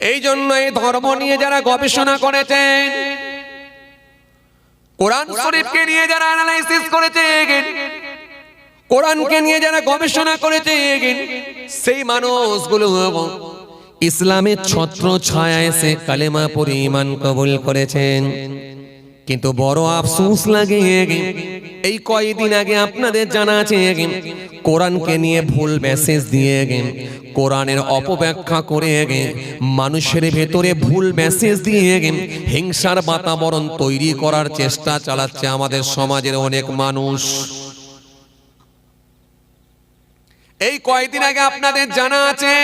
এই জন্য এই ধর্ম নিয়ে যারা গবেষণা করেছেন, কোরআন শরীফকে নিয়ে যারা অ্যানালাইসিস করেছেন, কোরআনকে নিয়ে যারা গবেষণা করেছেন, সেই মানুষগুলো ইসলামের ছত্র ছায়ায় এসে কালেমা পড়ে ঈমান কবুল করেছেন। কিন্তু বড় আফসোস লাগে, এই কয়েকদিন আগে আপনাদের জানা আছে কোরআনকে নিয়ে ভুল মেসেজ দিয়ে কোরআনের অপব্যাখ্যা করে মানুষের ভেতরে ভুল মেসেজ দিয়ে হিংসার বাতাবরণ তৈরি করার চেষ্টা চালাচ্ছে আমাদের সমাজের অনেক মানুষ। এই কয়েকদিন আগে আপনাদের জানা আছে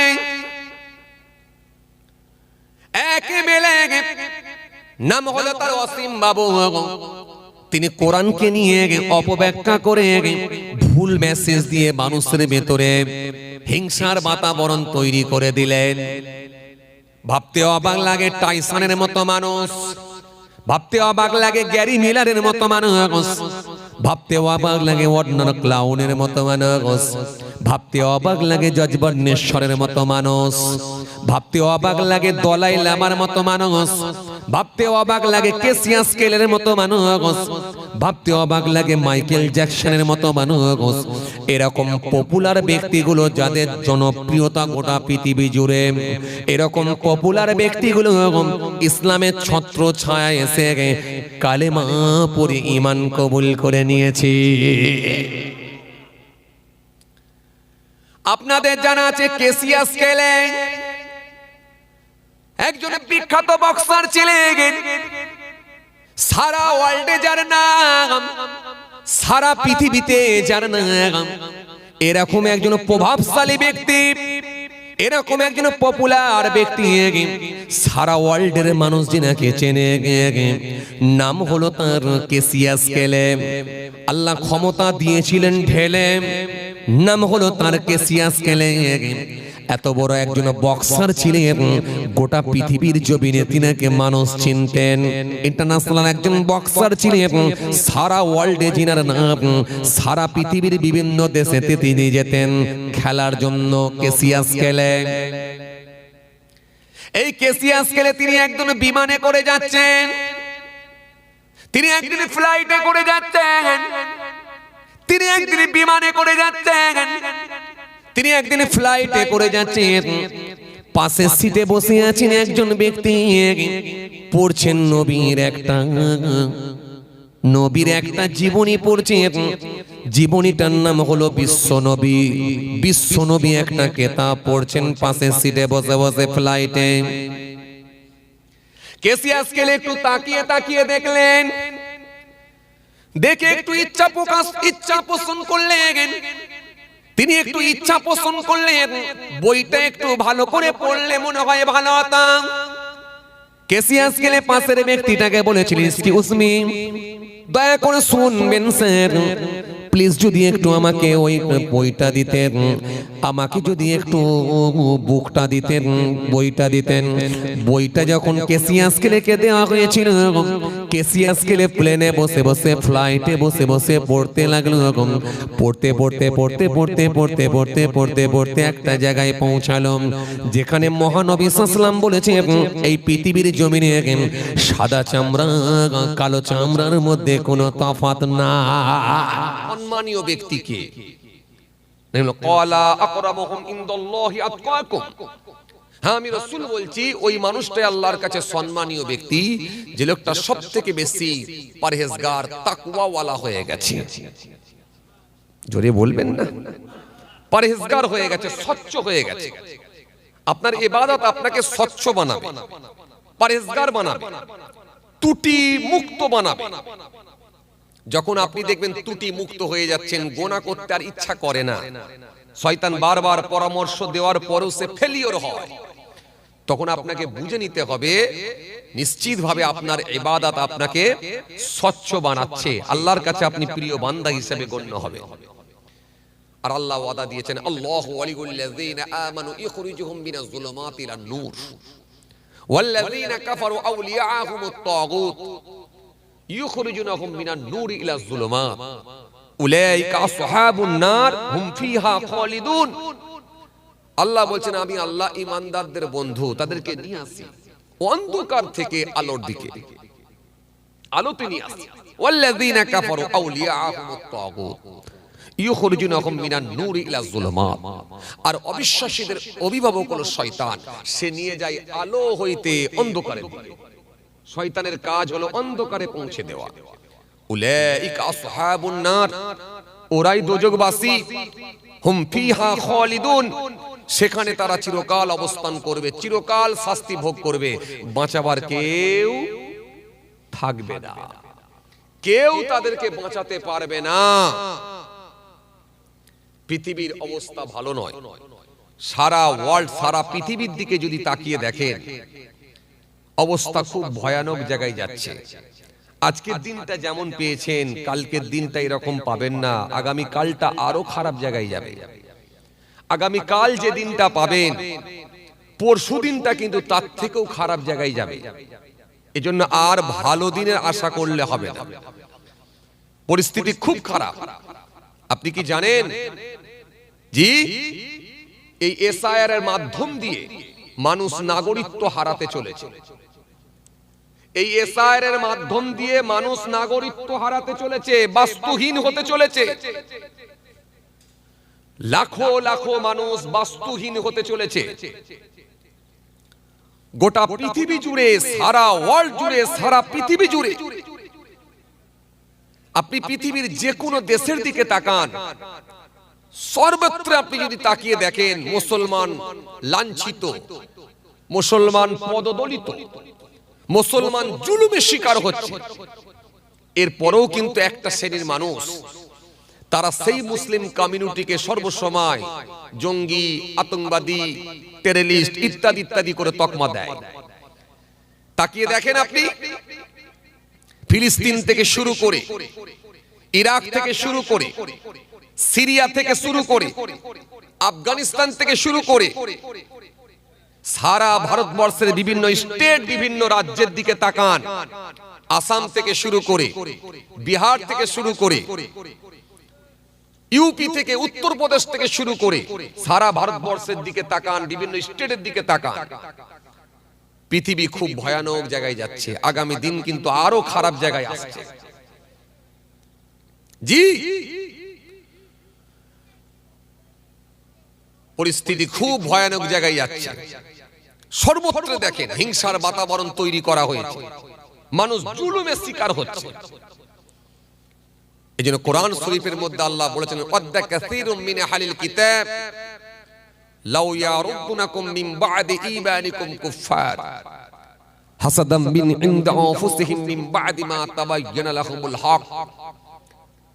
এক এমএলএ, নাম হলো তার অসীম বাবু, তিনি কোরআনকে নিয়ে অপব্যাখ্যা করে ভুল মেসেজ দিয়ে মানুষের ভেতরে হিংসার বাতাবরণ তৈরি করে দিলেন। ভাবতে অবাক লাগে টাইসনের মতো মানুষ, ভাবতে অবাক লাগে গ্যারি মিলারের মতো মানুষ, ভাবতে অবাক লাগে ওয়ার্নার ক্লাউনের মতো মানুষ, ভাবতে অবাক লাগে জজ বর্ণেশ্বরের মতো মানুষ, ভাবতে অবাক লাগে দলাই লামার মতো মানুষ, ভাবতে অবাক লাগে কেসিয়া স্কেলের মতো মানুষ, ভাবতে অবাক লাগে মাইকেল জ্যাকসনের মতো মানুষ। এরকম পপুলার ব্যক্তিগুলো যাদের জনপ্রিয়তা গোটা পৃথিবী জুড়ে, এরকম পপুলার ব্যক্তিগুলো ইসলামের ছত্র ছায়ায় এসে কালেমা পড়ে ঈমান কবুল করে নিয়েছে। আপনাদের জানা আছে কেসিয়া স্কেলে একজন বিখ্যাত বক্সার ছিলেন, সারা ওয়ার্ল্ডে যার নাম, সারা পৃথিবীতে যার নাম। এরকম একজন প্রভাবশালী ব্যক্তি, এরকম একজন পপুলার ব্যক্তি, সারা ওয়ার্ল্ডের মানুষ যিনাকে চেনে, নাম হলো তার কেসিয়া স্কেলে। আল্লাহ ক্ষমতা দিয়েছিলেন ঢেলে, নাম হলো তার কেসিয়া স্কেলে। এত বড় একজন বক্সার ছিলেন, গোটা পৃথিবীর জমিনে তিনাকে মানুষ চিনতেন। ইন্টারন্যাশনাল একজন বক্সার ছিলেন, সারা ওয়ার্ল্ডে যিনার নাম, সারা পৃথিবীর বিভিন্ন দেশে তিনি যেতেন খেলার জন্য কেসিয়া স্কেলে। এই কেসিয়া স্কেলে তিনি একজন বিমানে করে যাচ্ছেন, তিনি একদিন ফ্লাইটে করে যাচ্ছেন, তিনি একদিন বিমানে করে যাচ্ছেন, তিনি একদিন ফ্লাইটে করে যাচ্ছেন। পাশের সিটে বসে আছেন একজন ব্যক্তি, পড়ছেন নবীর একটা জীবনী পড়ছেন। জীবনীটার নাম হলো বিশ্বনবী। বিশ্বনবী একটা কিতাব পড়ছেন পাশের সিটে বসে বসে ফ্লাইটে। কেসিয়া স্কেলে একটু তাকিয়ে তাকিয়ে দেখলেন, দেখে একটু ইচ্ছা পোষণ করলেন। তিনি একটু ইচ্ছা পোষণ করলেন, বইটা একটু ভালো করে পড়লে মনে হয় ভালো হতো। কেসিয়া স্কেলে পাশের ব্যক্তিটাকে বলেছিলেন, এক্সকিউজ মি, দয়া করে শুনবেন স্যার, প্লিজ যদি একটু আমাকে ওই বইটা দিতেন, আমাকে যদি একটু বুকটা দিতেন, বইটা দিতেন। বইটা যখন কেসিয়া স্কেলেকে দেওয়া হয়েছিল, কেসিয়া স্কেলে প্লেনে বসে বসে, ফ্লাইটে বসে বসে পড়তে লাগলো। পড়তে পড়তে পড়তে পড়তে পড়তে পড়তে পড়তে পড়তে একটা জায়গায় পৌঁছালো যেখানে মহানবী সাল্লাল্লাহু আলাইহি বলেছে, এই পৃথিবীর জমিনে সাদা চামড়া কালো চামড়ার মধ্যে কোনো তফাৎ না। সম্মানীয় ব্যক্তিকে ক্বালা আকরামুহুম ইনদাল্লাহি আতকাকুম, হ্যাঁ আমি রাসূল বলছি ওই মানুষটাই আল্লাহর কাছে সম্মানীয় ব্যক্তি, যে লোকটা সবথেকে বেশি পরহেজগার তাকওয়াওয়ালা হয়ে গেছে। জোরে বলবেন না, পরহেজগার হয়ে গেছে, স্বচ্ছ হয়ে গেছে। আপনার ইবাদত আপনাকে স্বচ্ছ বানাবে, পরহেজগার বানাবে, ত্রুটি মুক্ত বানাবে। যখন আপনি দেখবেন ত্রুটি মুক্ত হয়ে যাচ্ছেন, গোনা করতে আর ইচ্ছা করে না, শয়তান বারবার পরামর্শ দেওয়ার পরেও সে ফেলিওর হয়, তখন আপনাকে বুঝে নিতে হবে নিশ্চিতভাবে আপনার ইবাদত আপনাকে স্বচ্ছ বানাচ্ছে, আল্লাহর কাছে আপনি প্রিয় বান্দা হিসেবে গণ্য হবে। আর আল্লাহ ওয়াদা দিয়েছেন, আল্লাহু ওয়ালিউল্লাযীনা আমানু ইখরিজুহুম মিনাজ যুলুমাতি ইলান নূর ওয়াল্লাযীনা কাফারু আউলিয়াহুমুত তাগুত ইখরিজুনাহুম মিনান নূরি ইলাজ যুলুমাত উলাইকা আসহাবুন নার হুম ফিহা খালিদুন। আল্লাহ বলছেন আমি আল্লাহ ঈমানদারদের বন্ধু, তাদেরকে নিয়ে আসি অন্ধকার থেকে আলোর দিকে, আলোতে নিয়ে আসি। ওয়াল্লাযীনা কাফারু আউলিয়াহুমুত তাগুত ইউখরিজুনাহুম মিনান নূরি ইলা যুলুমাত। আর অবিশ্বাসীদের অভিভাবক হলো শয়তান, সে নিয়ে যায় আলো হইতে অন্ধকারে। শয়তানের কাজ হলো অন্ধকারে পৌঁছে দেওয়া। উলাইকা আসহাবুন নার, ওরাই দোজখবাসী। হুম ফিহা খালিদুন, সেখানে তারা চিরকাল অবস্থান করবে, চিরকাল শাস্তি ভোগ করবে। বাঁচাবার কেউ থাকবে না, কেউ তাদেরকে বাঁচাতে পারবে না। পৃথিবীর অবস্থা ভালো নয়। সারা ওয়ার্ল্ড, সারা পৃথিবীর দিকে যদি তাকিয়ে দেখেন, অবস্থা খুব ভয়ানক জায়গায় যাচ্ছে। আজকের দিনটা যেমন পেয়েছেন, কালকের দিনটা এরকম পাবেন না। আগামী কালটা আরো খারাপ জায়গায় যাবে। আগামী কাল যে দিনটা পাবেন, পরশু দিনটা কিন্তু তার থেকেও খারাপ জায়গায় যাবে। এজন্য আর ভালো দিনের আশা করলে হবে না। পরিস্থিতি খুব খারাপ। আপনি কি জানেন জি, এই এসআইআর এর মাধ্যম দিয়ে মানুষ নাগরিকত্ব হারাতে চলেছে। এই এসআইআর এর মাধ্যম দিয়ে মানুষ নাগরিকত্ব হারাতে চলেছে, বাস্তুহীন হতে চলেছে। লাখো লাখো মানুষ বাস্তুহীন হতে চলেছে। গোটা পৃথিবী জুড়ে, সারা ওয়ার্ল্ড জুড়ে, সারা পৃথিবী জুড়ে, আপনি পৃথিবীর যে কোনো দেশের দিকে তাকান, সর্বত্র আপনি যদি তাকিয়ে দেখেন, মুসলমান লাঞ্ছিত, মুসলমান পদদলিত, মুসলমান জুলুমের শিকার হচ্ছে। এরপরেও কিন্তু একটা শ্রেণীর মানুষ, তারা সেই মুসলিম কমিউনিটিকে সর্বসময় জঙ্গি, আতঙ্কবাদী, টেররিস্ট ইত্যাদি ইত্যাদি করে তকমা দেয়। তাকিয়ে দেখেন আপনি, ফিলিস্তিন থেকে শুরু করে, ইরাক থেকে শুরু করে, সিরিয়া থেকে শুরু করে, আফগানিস্তান থেকে শুরু করে, সারা ভারতবর্ষের বিভিন্ন স্টেট, বিভিন্ন রাজ্যের দিকে তাকান। আসাম থেকে শুরু করে, বিহার থেকে শুরু করে, ইউপি থেকে, উত্তরপ্রদেশ থেকে শুরু করে, সারা ভারতবর্ষের দিকে তাকান, বিভিন্ন স্টেটের দিকে তাকান। পৃথিবী খুব ভয়ানক জায়গায় যাচ্ছে। আগামী দিন কিন্তু আরো খারাপ জায়গায় আসছে। জি, পরিস্থিতি খুব ভয়ানক জায়গায় যাচ্ছে। সর্বত্র দেখেন হিংসার বাতাবরণ তৈরি করা হয়েছে, মানুষ জুলুমের শিকার হচ্ছে। এজন্য কোরআন শরীফের মধ্যে আল্লাহ বলেছেন, ওয়াদ্দা কাসীরুম মিন আহলিল কিতাব লাউ ইয়ারুদুনাকুম মিন বা'দি ঈমানিকুম কুফফার হাসাদাম মিন ইনদি আনফুসিহিম মিন বা'দি মা তাবায়্যানা লাহুমুল হক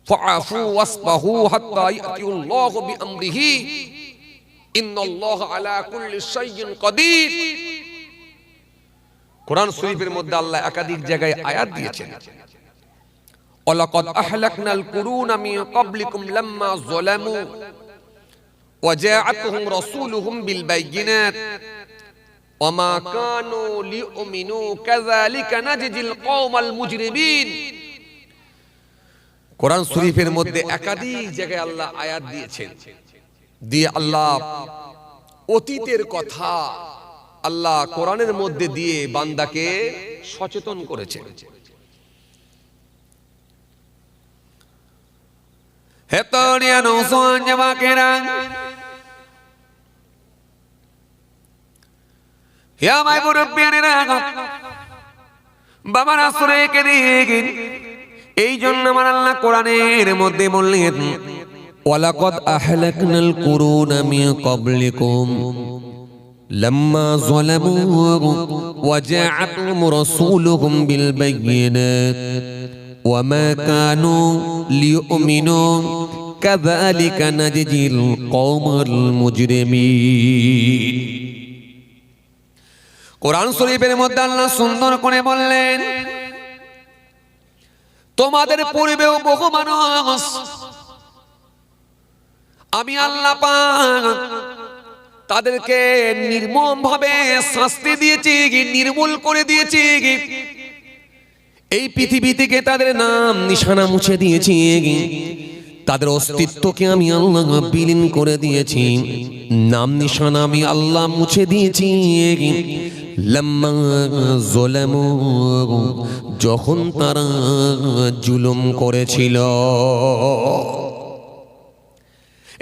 ফাআফু ওয়াসবাহু হাত্তা ইয়াতিউল্লাহু বিআমরিহি ইন্নাল্লাহা আলা কুল্লি শাইইন কাদির। কোরআন শরীফের মধ্যে আল্লাহ একাধিক জায়গায় আয়াত দিয়েছেন, ওয়ালাকাদ আহলাকনাল কুরুনা মিন ক্বাবলিকুম লাম্মা যালামু ওয়া জাআতুহুম রাসূলুহুম বিল বায়িনাত ওয়া মা কানু লিউমিনু কাযালিকা নাজজিল কওমাল মুজরিমিন। কোরআন শরীফের মধ্যে একাধিক জায়গায় আল্লাহ আয়াত দিয়েছেন, দিয়ে আল্লাহ অতীতের কথা আল্লাহ কোরআনের মধ্যে দিয়ে বান্দাকে সচেতন করেছেন। হেতরিয়া নওজোয়ান জামাকেরা, হে আমার মুরব্বিয়ানেরা, বাবারা সূরা কেদিন। এই জন্য আমার আল্লাহ কোরআনের মধ্যে বললেন, ওয়ালাকাদ আহলাকনাল কুরুনা মিন ক্বাবলিকুম লাম্মা যালামু ওয়া জাআতুহুম রাসূলুহুম বিল বায়িনাত ওয়া মা কানু লিউমিনু কাযালিকা নাজজিল কওমাল মুজরিমিন। কোরআন শরীফের মধ্যে আল্লাহ সুন্দর করে বললেন, তোমাদের পূর্বেও বহু মানুষ আমি আল্লাহ পাক তাদেরকে নির্মম ভাবে শাস্তি দিয়েছি, নির্মূল করে দিয়েছি। এই পৃথিবী থেকে তাদের নাম নিশানা মুছে দিয়েছি। তাদের অস্তিত্বকে আমি আল্লাহ বিলীন করে দিয়েছি, নাম নিশানা আমি আল্লাহ মুছে দিয়েছি। লাম্মা যালামু, যখন তারা জুলুম করেছিল।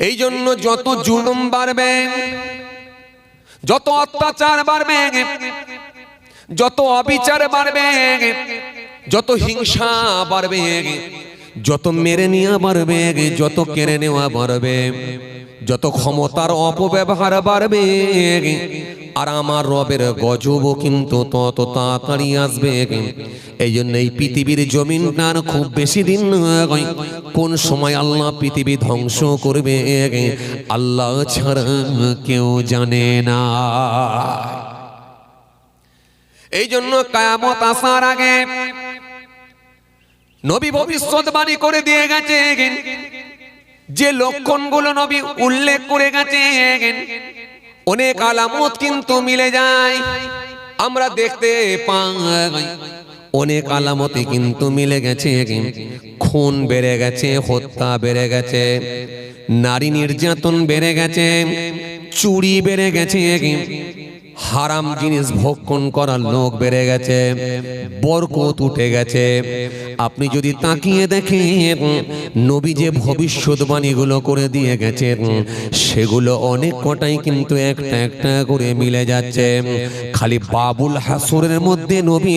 এই জন্য যত জুলুম বাড়বে, যত অত্যাচার বাড়বে, যত অবিচার বাড়বে, যত হিংসা বাড়বে, যত মেরে নেওয়া বাড়বে, যত কেড়ে নেওয়া বাড়বে, যত ক্ষমতার অপব্যবহার বাড়বে, আর আমার রবের গজব কিন্তু তত তাড়াতাড়ি আসবে। এই জন্য এই পৃথিবীর জমিনটার খুব বেশি দিন নয়, কোন সময় আল্লাহ পৃথিবী ধ্বংস করবে আল্লাহ ছাড়া কেউ জানে না। এই জন্য কিয়ামত আসার আগে নবী ভবিষ্যৎবাণী করে দিয়ে গেছে, যে লক্ষণগুলো নবী উল্লেখ করে গেছে, অনেক আলামত কিন্তু মিলে যায়, আমরা দেখতে পাই। অনেক আলামতে কিন্তু মিলে গেছে। খুন বেড়ে গেছে, হত্যা বেড়ে গেছে, নারী নির্যাতন বেড়ে গেছে, চুরি বেড়ে গেছে, হারাম জিনিস ভক্ষণ করার লোক বেড়ে গেছে, বরকত উঠে গেছে। আপনি যদি তাকিয়ে দেখেন নবী যে ভবিষ্যৎবাণীগুলো করে দিয়ে গেছেন সেগুলো অনেক কটাই কিন্তু একটা একটা করে মিলে যাচ্ছে। খালি বাবুল হাসরের মধ্যে নবী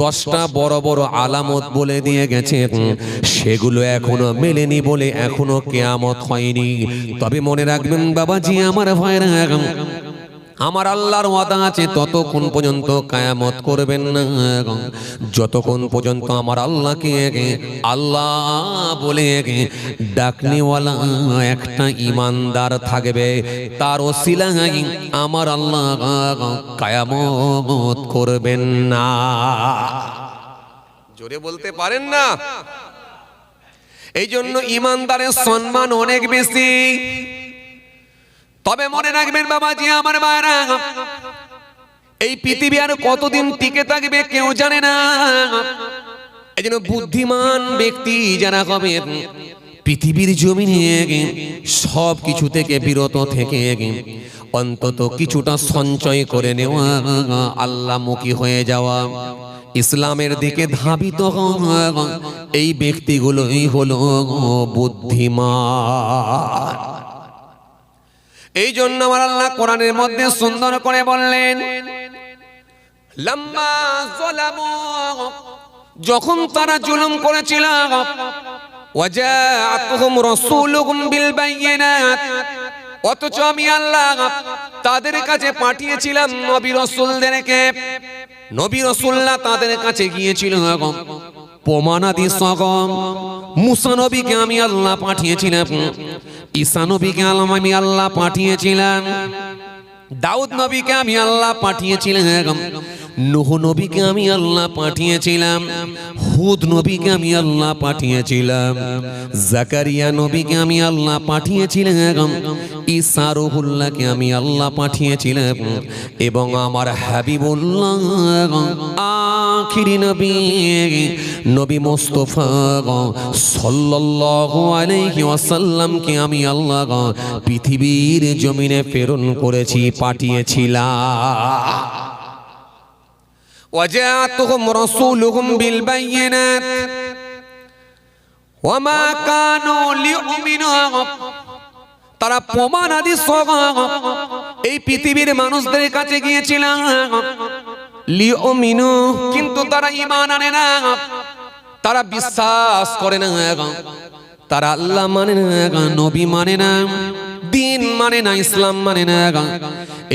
10টা বড় বড় আলামত বলে দিয়ে গেছেন, সেগুলো এখনো মেলেনি বলে এখনো কিয়ামত হয়নি। তবে মনে রাখবেন বাবাজি আমার ভাইরা, আমার আল্লাহর ওয়াদা আছে ততক্ষণ পর্যন্ত কিয়ামত করবেন না যতক্ষণ পর্যন্ত আমার আল্লাহকে আল্লাহ বলে ডাকনেওয়ালা একটা ঈমানদার থাকবে, তার ওসিলায় আমার আল্লাহ কিয়ামত করবেন না। জোরে বলতে পারেন না? এই জন্য ঈমানদারের সম্মান অনেক বেশি। তবে মনে রাখবেন বাবাজি আমার ভাইরা, এই পৃথিবী আর কতদিন টিকে থাকবে কেউ জানে না। এই জন্য বুদ্ধিমান ব্যক্তি যারা হবে পৃথিবীর জমিনে সব কিছু থেকে বিরত থেকে অন্তত কিছুটা সঞ্চয় করে নেওয়া, আল্লাহমুখী হয়ে যাওয়া, ইসলামের দিকে ধাবিত হওয়া, এই ব্যক্তিগুলোই হলো বুদ্ধিমান। এই জন্য আমার আল্লাহ কোরআনের মধ্যে সুন্দর করে বললেন, লাম্মা যালামু, যখন তারা জুলুম করেছিল, ওয়াজাআতুহুম রাসূলুহুম বিল বাইয়িনাত, অথচ আমি আল্লাহ তাদের কাছে পাঠিয়েছিলাম নবী রাসূলদেরকে। নবী রাসূলরা তাদের কাছে গিয়েছিল প্রমাণাদি সহ। মুসা নবীকে আমি আল্লাহ পাঠিয়েছিলাম, ঈসা নবীকে আমি আল্লাহ পাঠিয়েছিলাম, দাউদ নবীকে আমি আল্লাহ পাঠিয়েছিলাম, নূহ নবীকে আমি আল্লাহ পাঠিয়েছিলাম, হুদ নবীকে আমি আল্লাহ পাঠিয়েছিলাম, জাকারিয়া নবীকে আমি আল্লাহ পাঠিয়েছিলাম, ঈসা রুহুল্লাহকে আমি আল্লাহ পাঠিয়েছিলাম, এবং আমার হাবিবুল্লাহ আখিরি নবী নবী মুস্তাফা সাল্লাল্লাহু আলাইহি ওয়াসাল্লামকে আমি আল্লাহ পৃথিবীর জমিনে প্রেরণ করেছি, পাঠিয়েছিলাম। وجاءتهم رسولهم بالبينات وما كانوا ليؤمنوا, তারা প্রমাণাদি সহ এই পৃথিবীর মানুষদের কাছে গিয়েছিল, লিউমিনু, কিন্তু তারা ঈমান আনে না, তারা বিশ্বাস করে না, তারা আল্লাহ মানে না, নবী মানে না, দিন মানে না, ইসলাম মানে না।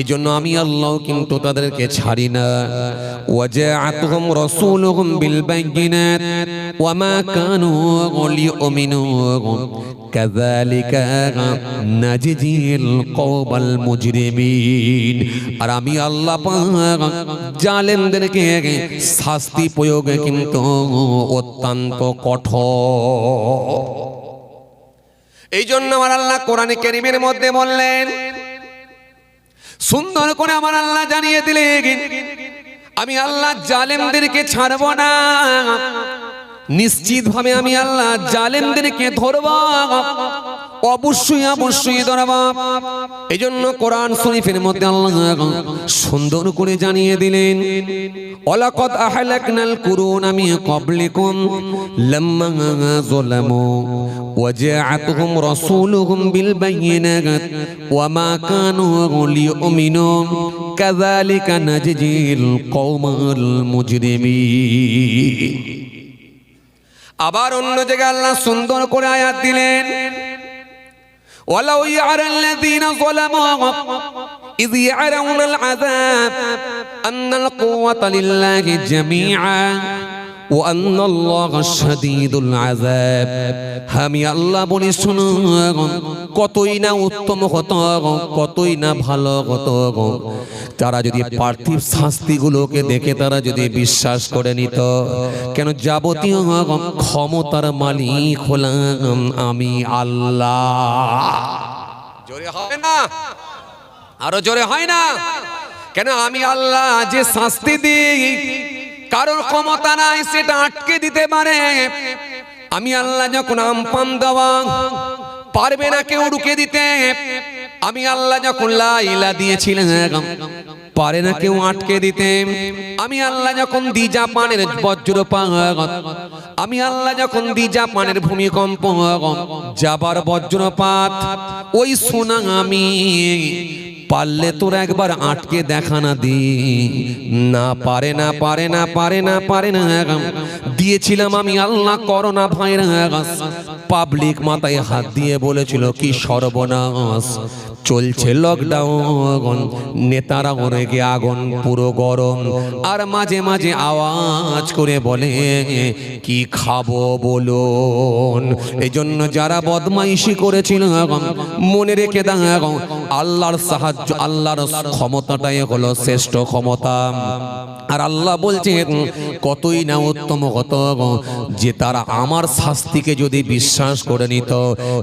এই জন্য আমি আল্লাহ কিন্তু তাদেরকে ছাড়ি না। ওয়াজাআতুহুম রাসূলুহুম বিল বাইয়িনাত ওয়া মা কানু লিউমিনু কাযালিকা নাজজিল কওমাল মুজরিমিন। আর আমি আল্লাহ পাক জালেমদেরকে শাস্তি প্রয়োগে কিন্তু অত্যন্ত কঠোর। এই জন্য আমার আল্লাহ কোরআনে কারীমের মধ্যে বললেন, সুন্দর করে আমার আল্লাহ জানিয়ে দিলেন, আমি আল্লাহ জালেমদেরকে ছাড়ব না নিশ্চিত ভাবে আমি আল্লাহ জালেমদেরকে ধরব, অবশ্যই অবশ্যই ধরব। এজন্য কোরআন শরীফের মধ্যে আল্লাহ সুন্দর করে জানিয়ে দিলেন, ওয়ালাকাদ আহলাকনাল কুরুনা মিন ক্বাবলিকুম লাম্মা যালামু ওয়াজাআতহুম রাসূলুহুম বিল বায়িনাত ওয়া মা কানু লিয়ুমিনু কাযালিকা নাজজিল কওমাল মুজরিমিন। আবার অন্য জায়গায় আল্লাহ সুন্দর করে আয়াত দিলেন, ওয়ালাউ ইয়ারাল্লাযীনা যালামু ইয ইয়ারাউনাল আযাব আন্নাল কুওয়াতা লিল্লাহি জামিআ ওয়া আন্নাল্লাহা শাদীদুল আযাব। আমি আল্লাহ বলি শুনো, কতই না উত্তম হতো, কতই না ভালো হতো তারা যদি পার্থিব শাস্তিগুলোকে দেখে তারা যদি বিশ্বাস করে নিত। কেন যাবতীয় ক্ষমতার মালিক হলাম আমি আল্লাহ। জোরে হয় না? আরো জোরে হয় না? কেন আমি আল্লাহ যে শাস্তি দিই কারোর ক্ষমতা নাই সেটা আটকে দিতে পারে। আমি আল্লাহ যখন আমপান দেওয়া পারবে না কেউ রুখে দিতে। আমি আল্লাহ যখন লা ইলাহা দিয়েছিলাম পারে না কেউ আটকে দিতে। আমি আল্লাহ যখন দ্বিজা পানের বজ্রপাত, আমি আল্লাহ যখন দ্বিজা পানের ভূমিকম্প, যাবার বজ্রপাত, ওই সুনামি পারলে তোর একবার আটকে দেখা না দি না, পারে না পারে না পারে না পারে না। দিয়েছিলাম আমি আল্লাহ করোনা ভাইরাস, পাবলিক মাথায় হাত দিয়ে বলেছিল কি সর্বনাশ, চলছে লকডাউন, নেতারা রেগে আগুন পুরো গরম, আর মাঝে মাঝে আওয়াজ করে বলে কি খাবো বলুন। এই জন্য যারা বদমাইশি করেছিল মনে রেখে দাও, আল্লাহর সাহায্য, আল্লাহর ক্ষমতাটাই হলো শ্রেষ্ঠ ক্ষমতা। আর আল্লাহ বলছেন কতই না উত্তম হতো যে তারা আমার শাস্তিকে যদি বিশ্বাস করে নিত।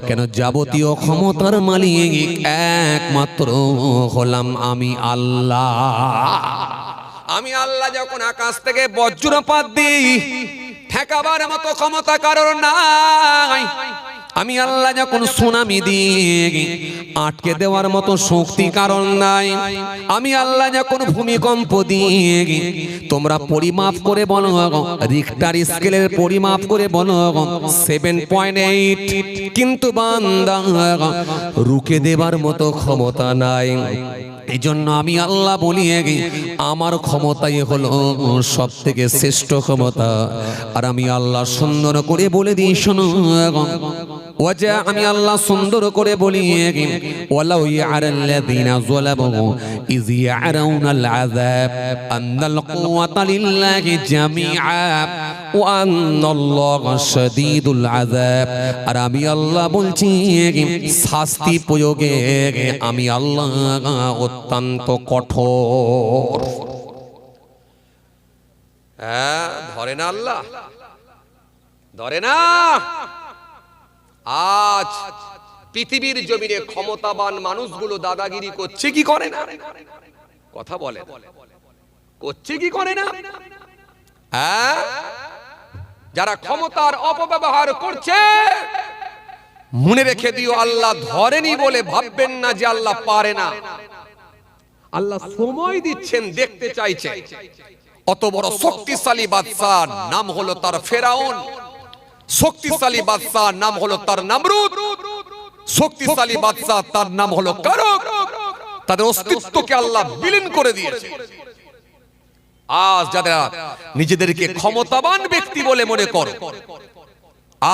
কেন যাবতীয় ক্ষমতার মালিক একমাত্র হলাম আমি আল্লাহ। আমি আল্লাহ যখন আকাশ থেকে বজ্রপাত দিই ঠেকাবার মতো ক্ষমতা কারোর নাই। আমি আল্লাহ যখন সুনামি দিই আটকে দেওয়ার মতো শক্তি কারণ নাই। আমি আল্লাহ যখন ভূমিকম্প দিই, তোমরা পরিমাপ করে বলো, রিক্টার স্কেলের পরিমাপ করে বলো 7.8, কিন্তু বান্দা রুখে দেবার মতো ক্ষমতা নাই। এই জন্য আমি আল্লাহ বলি আমার ক্ষমতাই হলো সব থেকে শ্রেষ্ঠ ক্ষমতা। আর আমি আল্লাহ সুন্দর করে বলে দিই শোনো, ওয়াজা আমি আল্লাহ সুন্দর করে বলি, ওয়ালাউ ইয়ারাল্লাযীনা যালামু ইয ইয়ারাউনাল আযাব আন্নাল কুওয়াতা লিল্লাহি জামিআ ওয়া আন্নাল্লাহা শাদীদুল আযাব। আর আমি আল্লাহ বলছি শাস্তি প্রয়োগে আমি আল্লাহ অত্যন্ত কঠোর। হ্যাঁ, ধরে না আল্লাহ, ধরে না? আজ পৃথিবীর জমিনে ক্ষমতাবান মানুষগুলো দাদাগিরি করছে কি করে না? কথা বলে, করছে কি করে না? হ্যাঁ, যারা ক্ষমতার অপব্যবহার করছে মনে রেখে দিও, আল্লাহ ধরেনি বলে ভাববেন না যে আল্লাহ পারে না। আল্লাহ সময় দিচ্ছেন, দেখতে চাইছে। অত বড় শক্তিশালী বাদশাহ, নাম হলো তার ফেরাউন। শক্তিশালী বাদশাহ, নাম হলো তার নমরুদ। শক্তিশালী বাদশাহ, তার নাম হলো কারুন। তাদের অস্তিত্বকে আল্লাহ বিলীন করে দিয়েছে। আজ যারা নিজেদেরকে ক্ষমতাবান ব্যক্তি বলে মনে করো,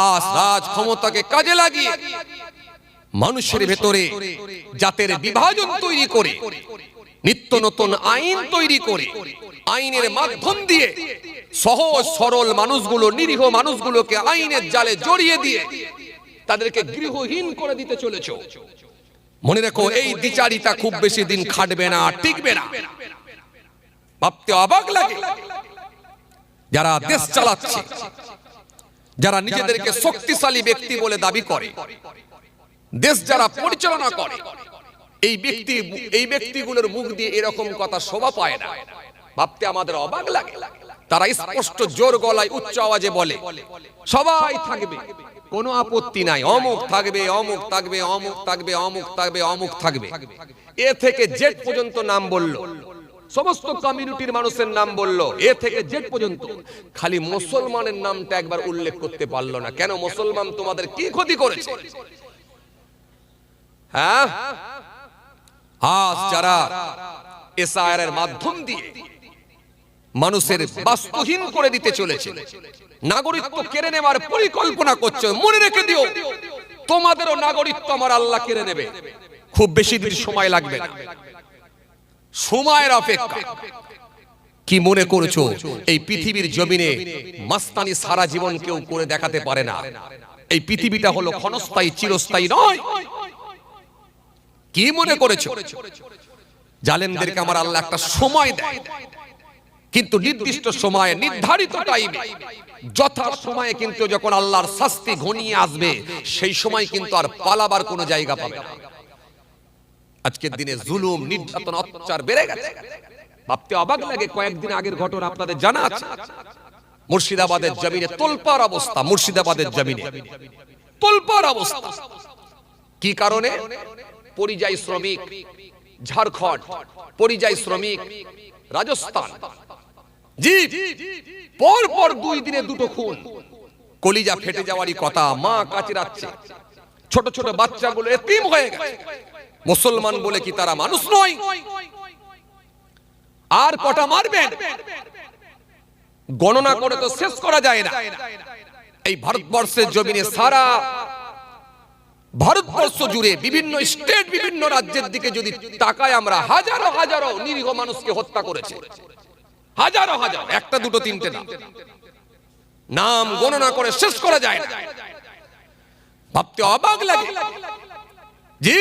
আজ রাজ ক্ষমতাকে কাজে লাগিয়ে মানুষের ভেতরে জাতের বিভাজন তৈরি করে, নিত্য নতুন আইন তৈরি করে, আইনের মাধ্যম দিয়ে সহজ সরল মানুষগুলো, নিরীহ মানুষগুলোকে আইনের জালে জড়িয়ে দিয়ে তাদেরকে গৃহহীন করে দিতে চলেছ। মনে রেখো, এই দ্বিচারিতা খুব বেশি দিন খাটবে না, টিকবে না। ভাবতে অবাক লাগে, যারা দেশ চালাচ্ছে, যারা নিজেদেরকে শক্তিশালী ব্যক্তি বলে দাবি করে, দেশ যারা পরিচালনা করে, এই ব্যক্তিগুলোর মুখ দিয়ে এরকম কথা শোভা পায় না। ভাবতে আমাদের অবাক লাগে। তারা স্পষ্ট জোর গলায় উচ্চ আওয়াজে বলে, সবাই থাকবে, কোনো আপত্তি নাই, অমুক থাকবে, অমুক থাকবে, অমুক থাকবে, অমুক থাকবে, অমুক থাকবে। এ থেকে জেড পর্যন্ত নাম বলল, সমস্ত কমিউনিটির মানুষের নাম বলল, এ থেকে জেড পর্যন্ত। খালি মুসলমানের নামটা একবার উল্লেখ করতে পারলো না। কেন? মুসলমান তোমাদের কি ক্ষতি করেছে? হ্যাঁ, আজ যারা এসআইআর এর মাধ্যম দিয়ে মানুষের বাস্তুহীন করে দিতে চলেছে, নাগরিকত্ব কেড়ে নেওয়ার পরিকল্পনা করছে, মনে রেখে দিও, তোমাদেরও নাগরিকত্ব আমার আল্লাহ কেড়ে নেবে। খুব বেশি দিন সময় লাগবে না, সময়ের অপেক্ষা। কি মনে করছো এই পৃথিবীর জমিনে মাস্তানি সারা জীবন কেউ করে দেখাতে পারে না? এই পৃথিবীটা হলো ক্ষণস্থায়ী, চিরস্থায়ী নয়। কি মনে করেছো? জালেমদেরকে আমার আল্লাহ একটা সময় দেয়, কিন্তু নির্দিষ্ট সময়ে, নির্ধারিত টাইমে, যথা সময়ে। কিন্তু যখন আল্লাহর শাস্তি ঘনিয়ে আসবে, সেই সময় কিন্তু আর পালাবার কোনো জায়গা পাবে না। আজকের দিনে জুলুম, নির্যাতন, অত্যাচার বেড়ে গেছে। ভাবতে অবাক লাগে, কয়েকদিন আগের ঘটনা আপনাদের জানা আছে। মুর্শিদাবাদের জমিনে তোলপাড় অবস্থা, মুর্শিদাবাদের জমিনে তোলপাড় অবস্থা। কি কারণে? পরিযায়ী শ্রমিক ঝাড়খণ্ড, পরিযায়ী শ্রমিক রাজস্থান, জি, পর পর 2 দিনে 2টো খুন। কলিজা ফেটে যাওয়ারই কথা। মা কাচরাচ্ছে, ছোট ছোট বাচ্চাগুলো এতিম হয়ে গেছে। মুসলমান বলে কি তারা মানুষ নয়? আর কটা মারবেন? গণনা করে তো শেষ করা যায় না। এই ভারতবর্ষের জমিনে, সারা ভারতবর্ষ জুড়ে বিভিন্ন স্টেট, বিভিন্ন রাজ্যের দিকে যদি তাকায় আমরা, হাজারো হাজারো নিরীহ মানুষকে হত্যা করেছে। হাজারো হাজার, একটা দুটো তিনটে না, নাম গণনা করে শেষ করা যায় না। ভাবতে অবাক লাগে। জি,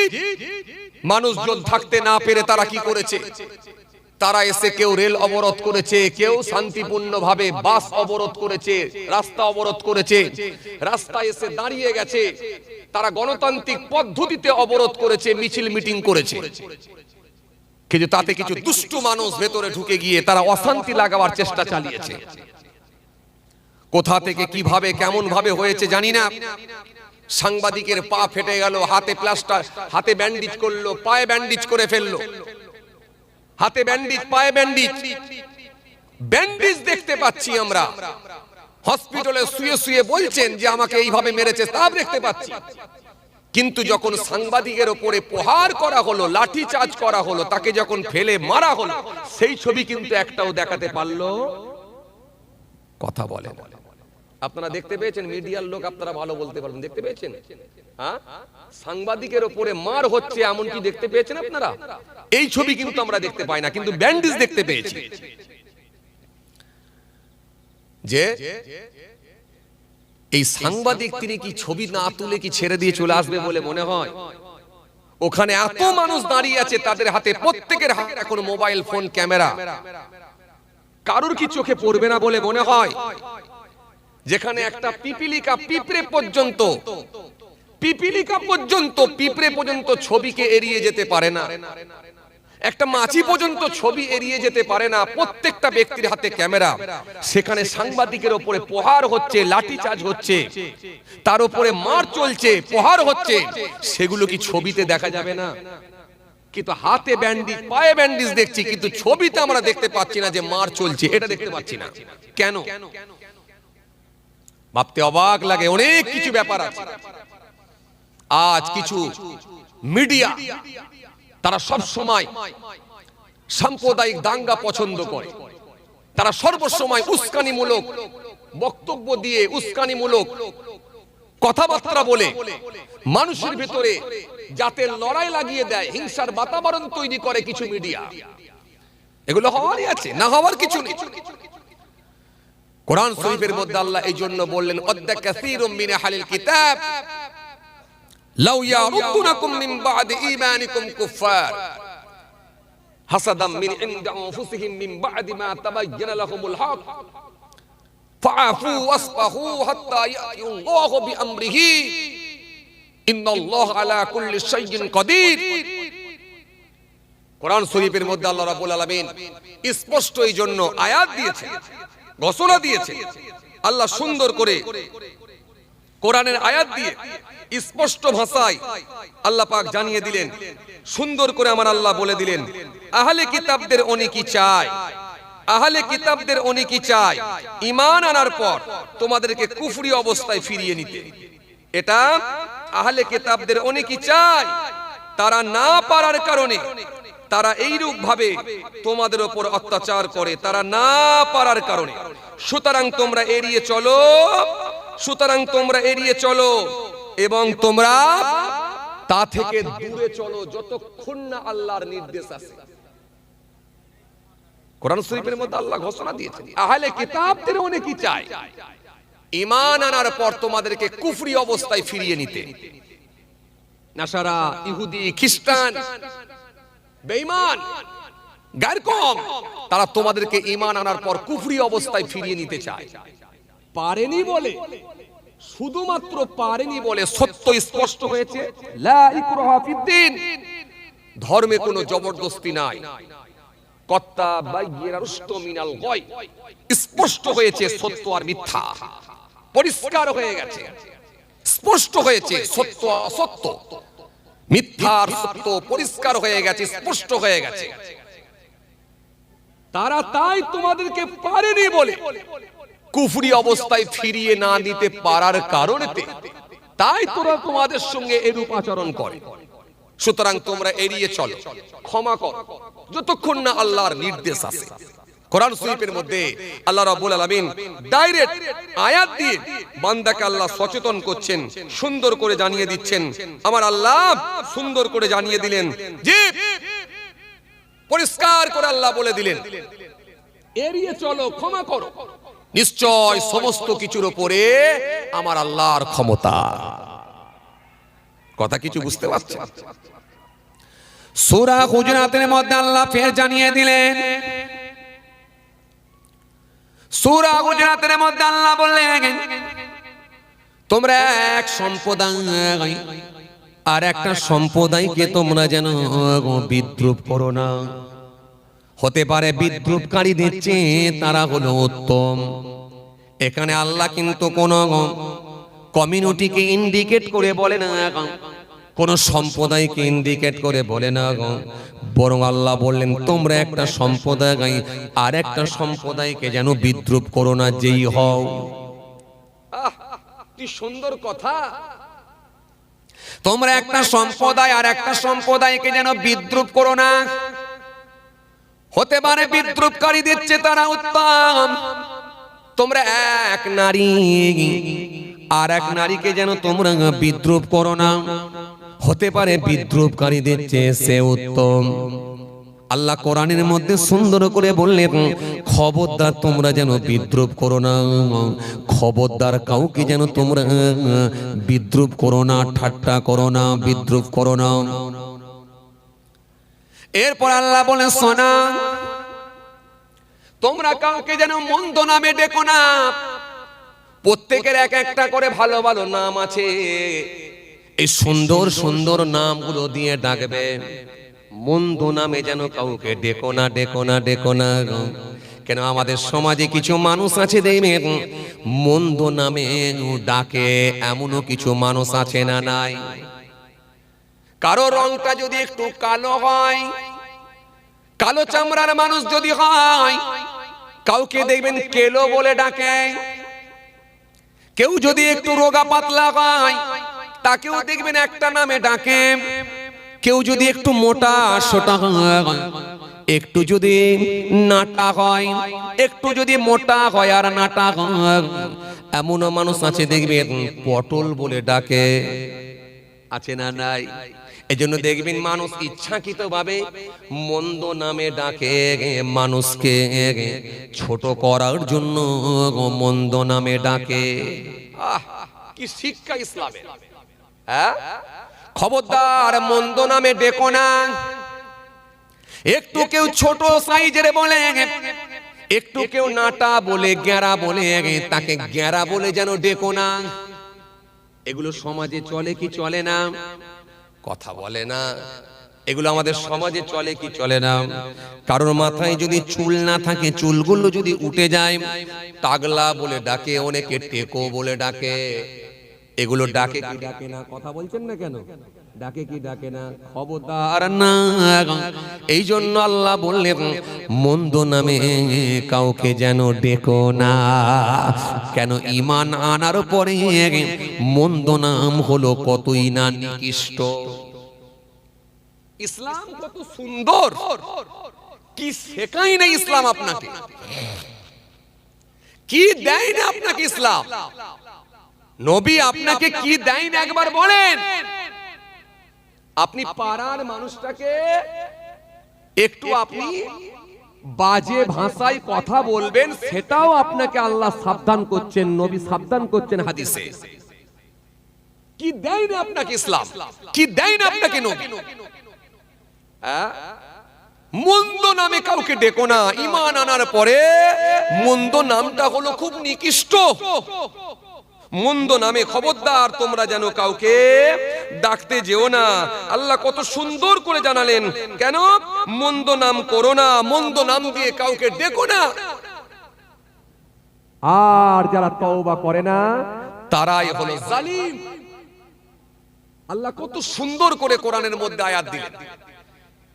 মানুষজন থাকতে না পেরে তারা কি করেছে? তারা এসে কেউ রেল অবরোধ করেছে, কেউ শান্তিপূর্ণভাবে বাস অবরোধ করেছে, রাস্তা অবরোধ করেছে, রাস্তায় এসে দাঁড়িয়ে গেছে। তারা গণতান্ত্রিক পদ্ধতিতে অবরোধ করেছে, মিছিল মিটিং করেছে। কিন্তু তাতে কিছু দুষ্টু মানুষ ভেতরে ঢুকে গিয়ে তারা অশান্তি লাগাবার চেষ্টা চালিয়েছে। কোথা থেকে, কিভাবে, কেমন ভাবে হয়েছে জানি না। সাংবাদিকের পা ফেটে গেল, হাতে প্লাস্টার, হাতে ব্যান্ডেজ করলো, পায়ে ব্যান্ডেজ করে ফেললো। হাতে ব্যান্ডেজ, পায়ে ব্যান্ডেজ, ব্যান্ডেজ দেখতে পাচ্ছি আমরা। হসপিটালে শুয়ে শুয়ে বলছেন যে আমাকে এইভাবে মেরেছে, তা দেখতে পাচ্ছি। কিন্তু যখন সাংবাদিকের উপরে প্রহার করা হলো, লাঠি চার্জ করা হলো, তাকে যখন ফেলে মারা হলো, সেই ছবি কিন্তু একটাও দেখাতে পারলো? কথা বলে। আপনারা দেখতে পেয়েছেন? মিডিয়ার লোক আপনারা ভালো বলতে পারবেন, দেখতে পেয়েছেন? হ্যাঁ, সাংবাদিকের উপরে মার হচ্ছে, এমন কি দেখতে পেয়েছেন আপনারা? এই ছবি কিন্তু আমরা দেখতে পাই না, কিন্তু ব্যান্ডেজ দেখতে পেয়েছি। যে এই সাংবাদিক, তিনি কি ছবি না তুলে কি ছেড়ে দিয়ে চলে আসবে বলে মনে হয়? ওখানে এত মানুষ দাঁড়িয়ে আছে, তাদের হাতে, প্রত্যেকের হাতে এখন মোবাইল ফোন, ক্যামেরা। কারুর কি চোখে পড়বে না বলে মনে হয়? যেখানে একটা পিপিলিকা, পিঁপড়ে পর্যন্ত, পিপিলিকা পর্যন্ত, পিঁপড়ে পর্যন্ত ছবিকে এড়িয়ে যেতে পারে না, একটা মাছি পর্যন্ত ছবি এড়িয়ে যেতে পারে না, প্রত্যেকটা ব্যক্তির হাতে ক্যামেরা। সেখানে সাংবাদিকের উপরে প্রহার হচ্ছে, লাঠি চার্জ হচ্ছে, তার উপরে মার চলছে, প্রহার হচ্ছে। সেগুলো কি ছবিতে দেখা যাবে না? কিন্তু হাতে ব্যান্ডেজ, পায়ে ব্যান্ডেজ দেখছি, কিন্তু ছবিতে আমরা দেখতে পাচ্ছি না যে মার চলছে, এটা দেখতে পাচ্ছি না। কেন? ভাবতে অবাক লাগে। অনেক কিছু ব্যাপার আছে। আজ কিছু মিডিয়া, তারা সব সময় সাম্প্রদায়িক দাঙ্গা পছন্দ করে। তারা সর্বসময় উস্কানিমূলক বক্তব্য দিয়ে, উস্কানিমূলক কথাবার্তা বলে মানুষের ভিতরে যাতে লড়াই লাগিয়ে দেয়, হিংসার বাতাবরণ তৈরি করে কিছু মিডিয়া। এগুলো হওয়ারই আছে, না হওয়ার কিছু নেই। কোরআন শরীফের মধ্যে আল্লাহ এই জন্য বললেন, ওয়াদ্দা কাসীরুম মিন আহলিল কিতাব লাউ ইয়ারুদুনাকুম মিন বা'দি ঈমানিকুম কুফার হাসাদাম মিন ইনদি আনফুসিহিম মিন বা'দি মা তাবায়্যানা লাহুমুল হক ফাআফু ওয়াসফাহু হাত্তা ইয়া'তিয়াল্লাহু বিআমরিহি ইন্নাল্লাহা আলা কুল্লি শাইইন কাদির। কোরআন শরীফের মধ্যে আল্লাহ রাব্বুল আলামিন স্পষ্ট এই জন্য আয়াত দিয়েছেন ঘোষণা দিয়েছে আল্লাহ সুন্দর করে কোরআনের আয়াত দিয়ে স্পষ্ট ভাষায় আল্লাহ পাক জানিয়ে দিলেন, সুন্দর করে আমার আল্লাহ বলে দিলেন, আহলে কিতাবদের অনেকেই চায়, আহলে কিতাবদের অনেকেই চায় ঈমান আনার পর তোমাদেরকে কুফরি অবস্থায় ফিরিয়ে নিতে। এটা আহলে কিতাবদের অনেকেই চায়, তারা না পারার কারণে তারা এইরূপ ভাবে তোমাদের উপর অত্যাচার করে, তারা না পারার কারণে। সুতরাং তোমরা এড়িয়ে চলো, সুতরাং তোমরা এড়িয়ে চলো এবং তোমরা তা থেকে দূরে চলো যতক্ষণ না আল্লাহর নির্দেশ আসে। কোরআন শরীফের মধ্যে আল্লাহ ঘোষণা দিয়েছেন আহলে কিতাবদের অনেকেই চায় ঈমান আনার পর তোমাদেরকে কুফরি অবস্থায় ফিরিয়ে নিতে। নাসারা, ইহুদি, খ্রিস্টান, বেঈমান, গায়রকম, তারা তোমাদেরকে ঈমান আনার পর কুফরি অবস্থায় ফিরিয়ে নিতে চায়। পারেনি বলে, শুধুমাত্র পারেনি বলে সত্য স্পষ্ট হয়েছে, লা ইকরাহা ফিদ্দিন, ধর্মে কোনো জবরদস্তি নাই। কত্তা বাইয়িনা রুশতু মিনাল গায়, স্পষ্ট হয়েছে সত্য আর মিথ্যা, পরিষ্কার হয়ে গেছে, স্পষ্ট হয়েছে সত্য অসত্য, মিথ্যা আর সত্য পরিষ্কার হয়ে গেছে, স্পষ্ট হয়ে গেছে। তারা তাই তোমাদেরকে পারেনি বলে কুফরি অবস্থায় ফিরিয়ে না দিতে পারার কারণেতে তাই তোরা তোমাদের সঙ্গে এরূপ আচরণ করে। সুতরাং তোমরা এড়িয়ে চলো, ক্ষমা করো যতক্ষণ না আল্লাহর নির্দেশ আসে। কোরআন শরীফের মধ্যে আল্লাহ রাব্বুল আলামিন ডাইরেক্ট আয়াত দিয়ে বান্দাকে আল্লাহ সচেতন করছেন, সুন্দর করে জানিয়ে দিচ্ছেন। আমার আল্লাহ সুন্দর করে জানিয়ে দিলেন যে পরিষ্কার করে আল্লাহ বলে দিলেন এড়িয়ে চলো, ক্ষমা করো, নিশ্চয় সমস্ত কিছুর উপরে আমার আল্লাহর ক্ষমতা। কথা কিছু বুঝতে পারছেন? সূরা হুজুরাতের মধ্যে আল্লাহ ফের জানিয়ে দিলেন, সূরা হুজুরাতের মধ্যে আল্লাহ বললেন তোমরা এক সম্প্রদায় আর একটা সম্প্রদায়কে তোমরা যেন বিদ্রুপ করো না। হতে পারে বিদ্রুপকারীদের চেয়ে তারা হলো উত্তম। এখানে আল্লাহ কিন্তু কোন কমিউনিটিকে ইন্ডিকেট করে বলে না, কোন সম্প্রদায়কে ইন্ডিকেট করে বলে না, বরং আল্লাহ বললেন তোমরা একটা সম্প্রদায় আর একটা সম্প্রদায়কে যেন বিদ্রুপ করো না, যেই হও। কি সুন্দর কথা! তোমরা একটা সম্প্রদায় আর একটা সম্প্রদায়কে যেন বিদ্রুপ করো না। হতে পারে বিদ্রুপকারীদের চেয়ে তারা উত্তম। তোমরা এক নারী আর এক নারীকে যেন তোমরা বিদ্রুপ করো না। হতে পারে বিদ্রুপকারীদের চেয়ে সে উত্তম। আল্লাহ কোরআনের মধ্যে সুন্দর করে বললেন খবরদার তোমরা যেন বিদ্রুপ করো না, খবরদার কাউকে যেন তোমরা বিদ্রুপ করো না, ঠাট্টা করো না, বিদ্রুপ করো না। এরপর আল্লাহ বলে শোনা, তোমরা কাউকে যেন মন্দ নামে ডেকো না। প্রত্যেকের এক একটা করে ভালো ভালো নাম আছে, এই সুন্দর সুন্দর নামগুলো দিয়ে ডাকবে। মন্দ নামে যেন কাউকে ডেকো না, ডেকো না, ডেকো না। কেন আমাদের সমাজে কিছু মানুষ আছে দেখবেন মন্দ নামে ডাকে, এমনও কিছু মানুষ আছে না নাই? কারো রংটা যদি একটু কালো হয়, কালো চামড়ার মানুষ যদি হয়, কাউকে দেখবেন কেলো বলে ডাকে। কেউ যদি একটু রোগা পাতলা হয়, তাকেও দেখবেন একটা নামে ডাকে। কেউ যদি একটু মোটা সোটা হয়, একটু যদি নাটা হয়, একটু যদি মোটা হয় আর নাটা হয়, এমনও মানুষ আছে দেখবেন পটল বলে ডাকে। আছে না নাই? এজন্য দেখবেন মানুষ ইচ্ছাকৃতভাবে মন্দ নামে ডাকে, মানুষকে ছোট করার জন্য মন্দ নামে ডাকে। কি শিক্ষা ইসলামের! হ্যাঁ, খবরদার মন্দ নামে ডেকো না। একটু কেউ ছোট সাইজের বলে, একটু কেউ নাটা বলে, গ্যারা বলে, তাকে গ্যারা বলে যেন ডেকো না। এগুলো সমাজে চলে কি চলে না? কথা বলে না। এগুলো আমাদের সমাজে চলে কি চলে না? কারোর মাথায় যদি চুল না থাকে, চুলগুলো যদি উঠে যায়, তাগলা বলে ডাকে, অনেকে টেকো বলে ডাকে। এগুলো ডাকে কি ডাকে না? কথা বলছেন না কেন? ডাকে কি ডাকে না? খবরদার না। এই জন্য আল্লাহ বললেন, মন্দ নামে কাউকে যেন ডেকো না। কেন? ঈমান আনার পরে মন্দ নাম হলো কতই না নিকৃষ্ট। ইসলাম কত সুন্দর, কি শেখাই না ইসলাম আপনাকে, কি দেয় না আপনাকে ইসলাম। নবী আপনাকে কি দেয় না একবার বলেন। আপনি পাড়ার মানুষটাকে একটু আপনি বাজে ভাষায় কথা বলবেন, সেটাও আপনাকে আল্লাহ সাবধান করছেন, নবী সাবধান করছেন হাদিসে। কি দেয় না আপনাকে ইসলাম, কি দেয় না আপনাকে নবী। মন্দ নামে কাউকে ডেকো না। ঈমান আনার পরে মন্দ নামটা হলো খুব নিকৃষ্ট। মন্দ নামে খবরদার তোমরা যেন কাউকে ডাকতে যেও না। আল্লাহ কত সুন্দর করে জানালেন, কেন মন্দ নাম করো না, মন্দ নাম দিয়ে কাউকে ডেকো না। আর যারা তওবা করে না তারাই হলো জালিম। আল্লাহ কত সুন্দর করে কোরআনের মধ্যে আয়াত দিলেন।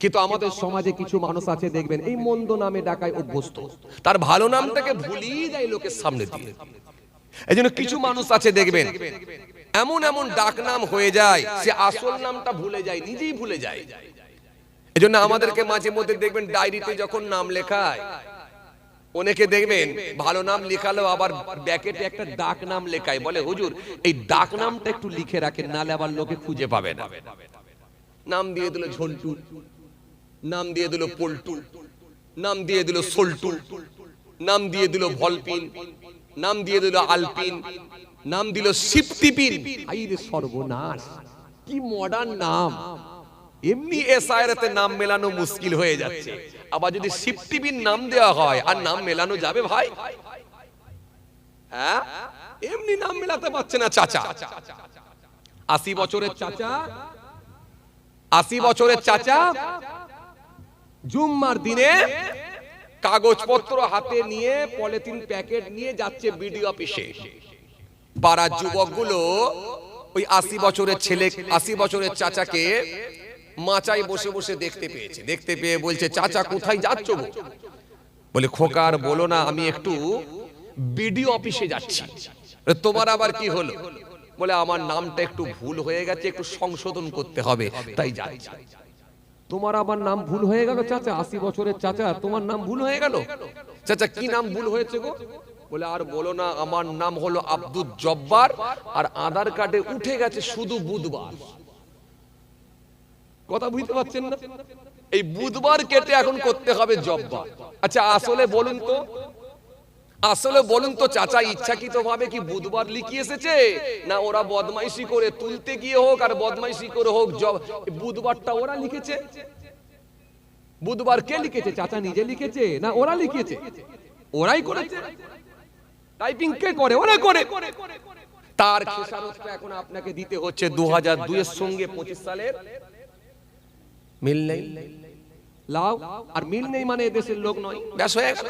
কিন্তু আমাদের সমাজে কিছু মানুষ আছে, দেখবেন এই মন্দ নামে ডাকায় অভ্যস্ত, তার ভালো নামটাকে ভুলিয়ে যায় লোকের সামনে দিয়ে। এইজন্য কিছু মানুষ আছে দেখবেন এমন এমন ডাক নাম হয়ে যায়, সে আসল নামটা ভুলে যায়, নিজেই ভুলে যায়। এজন্য আমাদেরকে মাঝে মধ্যে দেখবেন ডায়েরিতে যখন নাম লেখায়, অনেকে দেখবেন ভালো নাম লেখালেও আবার ব্যাকেটে একটা ডাক নাম লেখায়, বলে হুজুর এই ডাক নামটা একটু লিখে রাখেন, নালে আবার লোকে খুঁজে পাবে না। নাম দিয়ে দিল ঝন্টু, নাম দিয়ে দিল পল্টু, নাম দিয়ে দিল সোল্টু, নাম দিয়ে দিল ভলপিন, নাম দিয়ে দিল আলপিন, নাম দিল সিপটিপিন। আইরে সর্বনাশ, কি মডার্ন নাম! এমনি এসআইআরতে নাম মেলানো মুশকিল হয়ে যাচ্ছে, আবার যদি সিপটিপিন নাম দেওয়া হয়, আর নাম মেলানো যাবে ভাই? হ্যাঁ, এমনি নাম মেলাতে পারছে না চাচা। 80 বছরের চাচা, 80 বছরের চাচা জুম্মার দিনে কাগজপত্র হাতে নিয়ে পলিথিন প্যাকেট নিয়ে যাচ্ছে বিডিও অফিসে। পাড়ার যুবকগুলো ওই 80 বছরের ছেলে, 80 বছরের চাচাকে মাচায় বসে বসে দেখতে পেয়েছে। দেখতে পেয়ে বলছে, চাচা কোথায় যাচ্ছ? বলে, খোকার বলো না, আমি একটু বিডিও অফিসে যাচ্ছি। তোমার আবার কি হলো? বলে, আমার নামটা একটু ভুল হয়ে গেছে, একটু সংশোধন করতে হবে, তাই যাচ্ছি। তোমার আবার নাম ভুল হয়ে গেল চাচা? 80 বছরের চাচা, তোমার নাম ভুল হয়ে গেল? চাচা কি নাম ভুল হয়েছে গো? বলে, আর বলো না, আমার নাম হলো আব্দুল জব্বার, আর আধার কার্ডে উঠে গেছে শুধু বুধবার। কথা বুঝতে পারছেন না? এই বুধবার কেটে এখন করতে হবে জব্বার। আচ্ছা আসলে বলুন তো, আসলে বলুন তো চাচা, ইচ্ছাকৃত ভাবে কি বুধবার লিখে এসেছে, না ওরা বদমাইশি করে তুলতে গিয়ে হোক আর বদমাইশি করে হোক, বুধবারটা ওরা লিখেছে? বুধবার কে লিখেছে? চাচা নিজে লিখেছে না ওরা লিখেছে? ওরাই করেছে। টাইপিং কে করে? ওরা করে। তার খেসারতটা এখন আপনাকে দিতে হচ্ছে 2002 এর সঙ্গে 25 সালের মিল নেই। লাও আর মিল নেই মানে এদেশের লোক নয়, ব্যাস হয়ে গেল।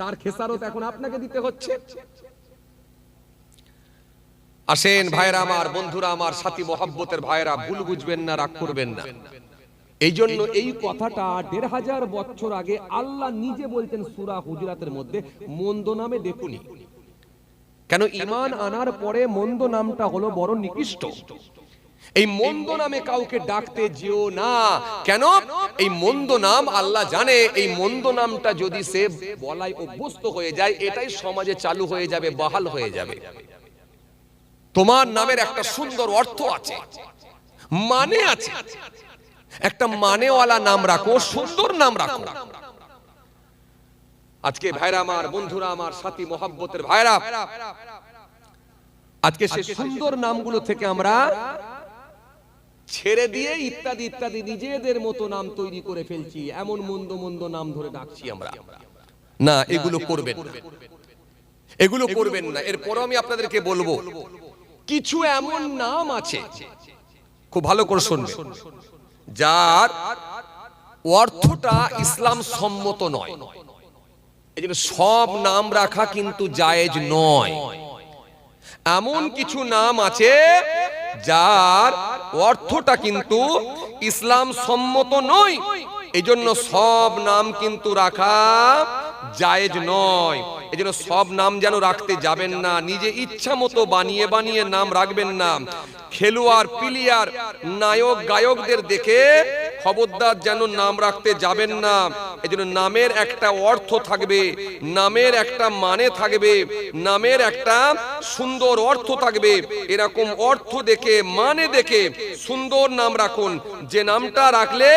তার খেসারত এখন আপনাকে দিতে হচ্ছে। আসেন ভাইরা আমার, বন্ধুরা আমার, সাথী মহব্বতের ভাইরা, ভুল বুঝবেন না, রাগ করবেন না। এই জন্য এই কথাটা 1500 বছর আগে আল্লাহ নিজে বলতেন সূরা হুজুরাতের মধ্যে, মন্দ নামে ডেকুনি। কেন? ঈমান আনার পরে মন্দ নামটা হলো বড় নিকৃষ্ট। এই মন্দ নামে কাউকে ডাকতে যেও না। কেন? এই মন্দ নাম আল্লাহ জানে, এই মন্দ নামটা যদি সে বলায় অভ্যস্ত হয়ে যায়, এটাই সমাজে চালু হয়ে যাবে, বহাল হয়ে যাবে। তোমার নামের একটা সুন্দর অর্থ আছে, মানে আছে। একটা মানেওয়ালা নাম রাখো, সুন্দর নাম রাখো। আজকে ভাইরা আমার, বন্ধুরা আমার, সাথী মহব্বতের ভাইরা, আজকে সেই সুন্দর নামগুলো থেকে আমরা ছেড়ে দিয়ে ইত্যাদি ইত্যাদি নিজেদের মতো নাম তৈরি করে ফেলছি, এমন মন্দ মন্দ নাম ধরে ডাকছি আমরা। না, এগুলো করবেন না, এগুলো করবেন না। এরপর আমি আপনাদেরকে বলবো, কিছু এমন নাম আছে, খুব ভালো করে শুনবেন, যার অর্থটা ইসলাম সম্মত নয়, এই জন্য সব নাম রাখা কিন্তু জায়েজ নয়। এমন কিছু নাম আছে যার অর্থটা কিন্তু ইসলাম সম্মত নয়, এই জন্য সব নাম কিন্তু রাখা জায়েজ নয়। এই জন্য সব নাম যেন রাখতে যাবেন না, নিজে ইচ্ছা মতো বানিয়ে বানিয়ে নাম রাখবেন না। খেলোয়াড়, প্লেয়ার, নায়ক, গায়কদের দেখে খবরদার যেন নাম রাখতে যাবেন না। এই জন্য নামের একটা অর্থ থাকবে, নামের একটা মানে থাকবে, নামের একটা সুন্দর অর্থ থাকবে। এরকম অর্থ দেখে, মানে দেখে সুন্দর নাম রাখুন, যে নামটা রাখলে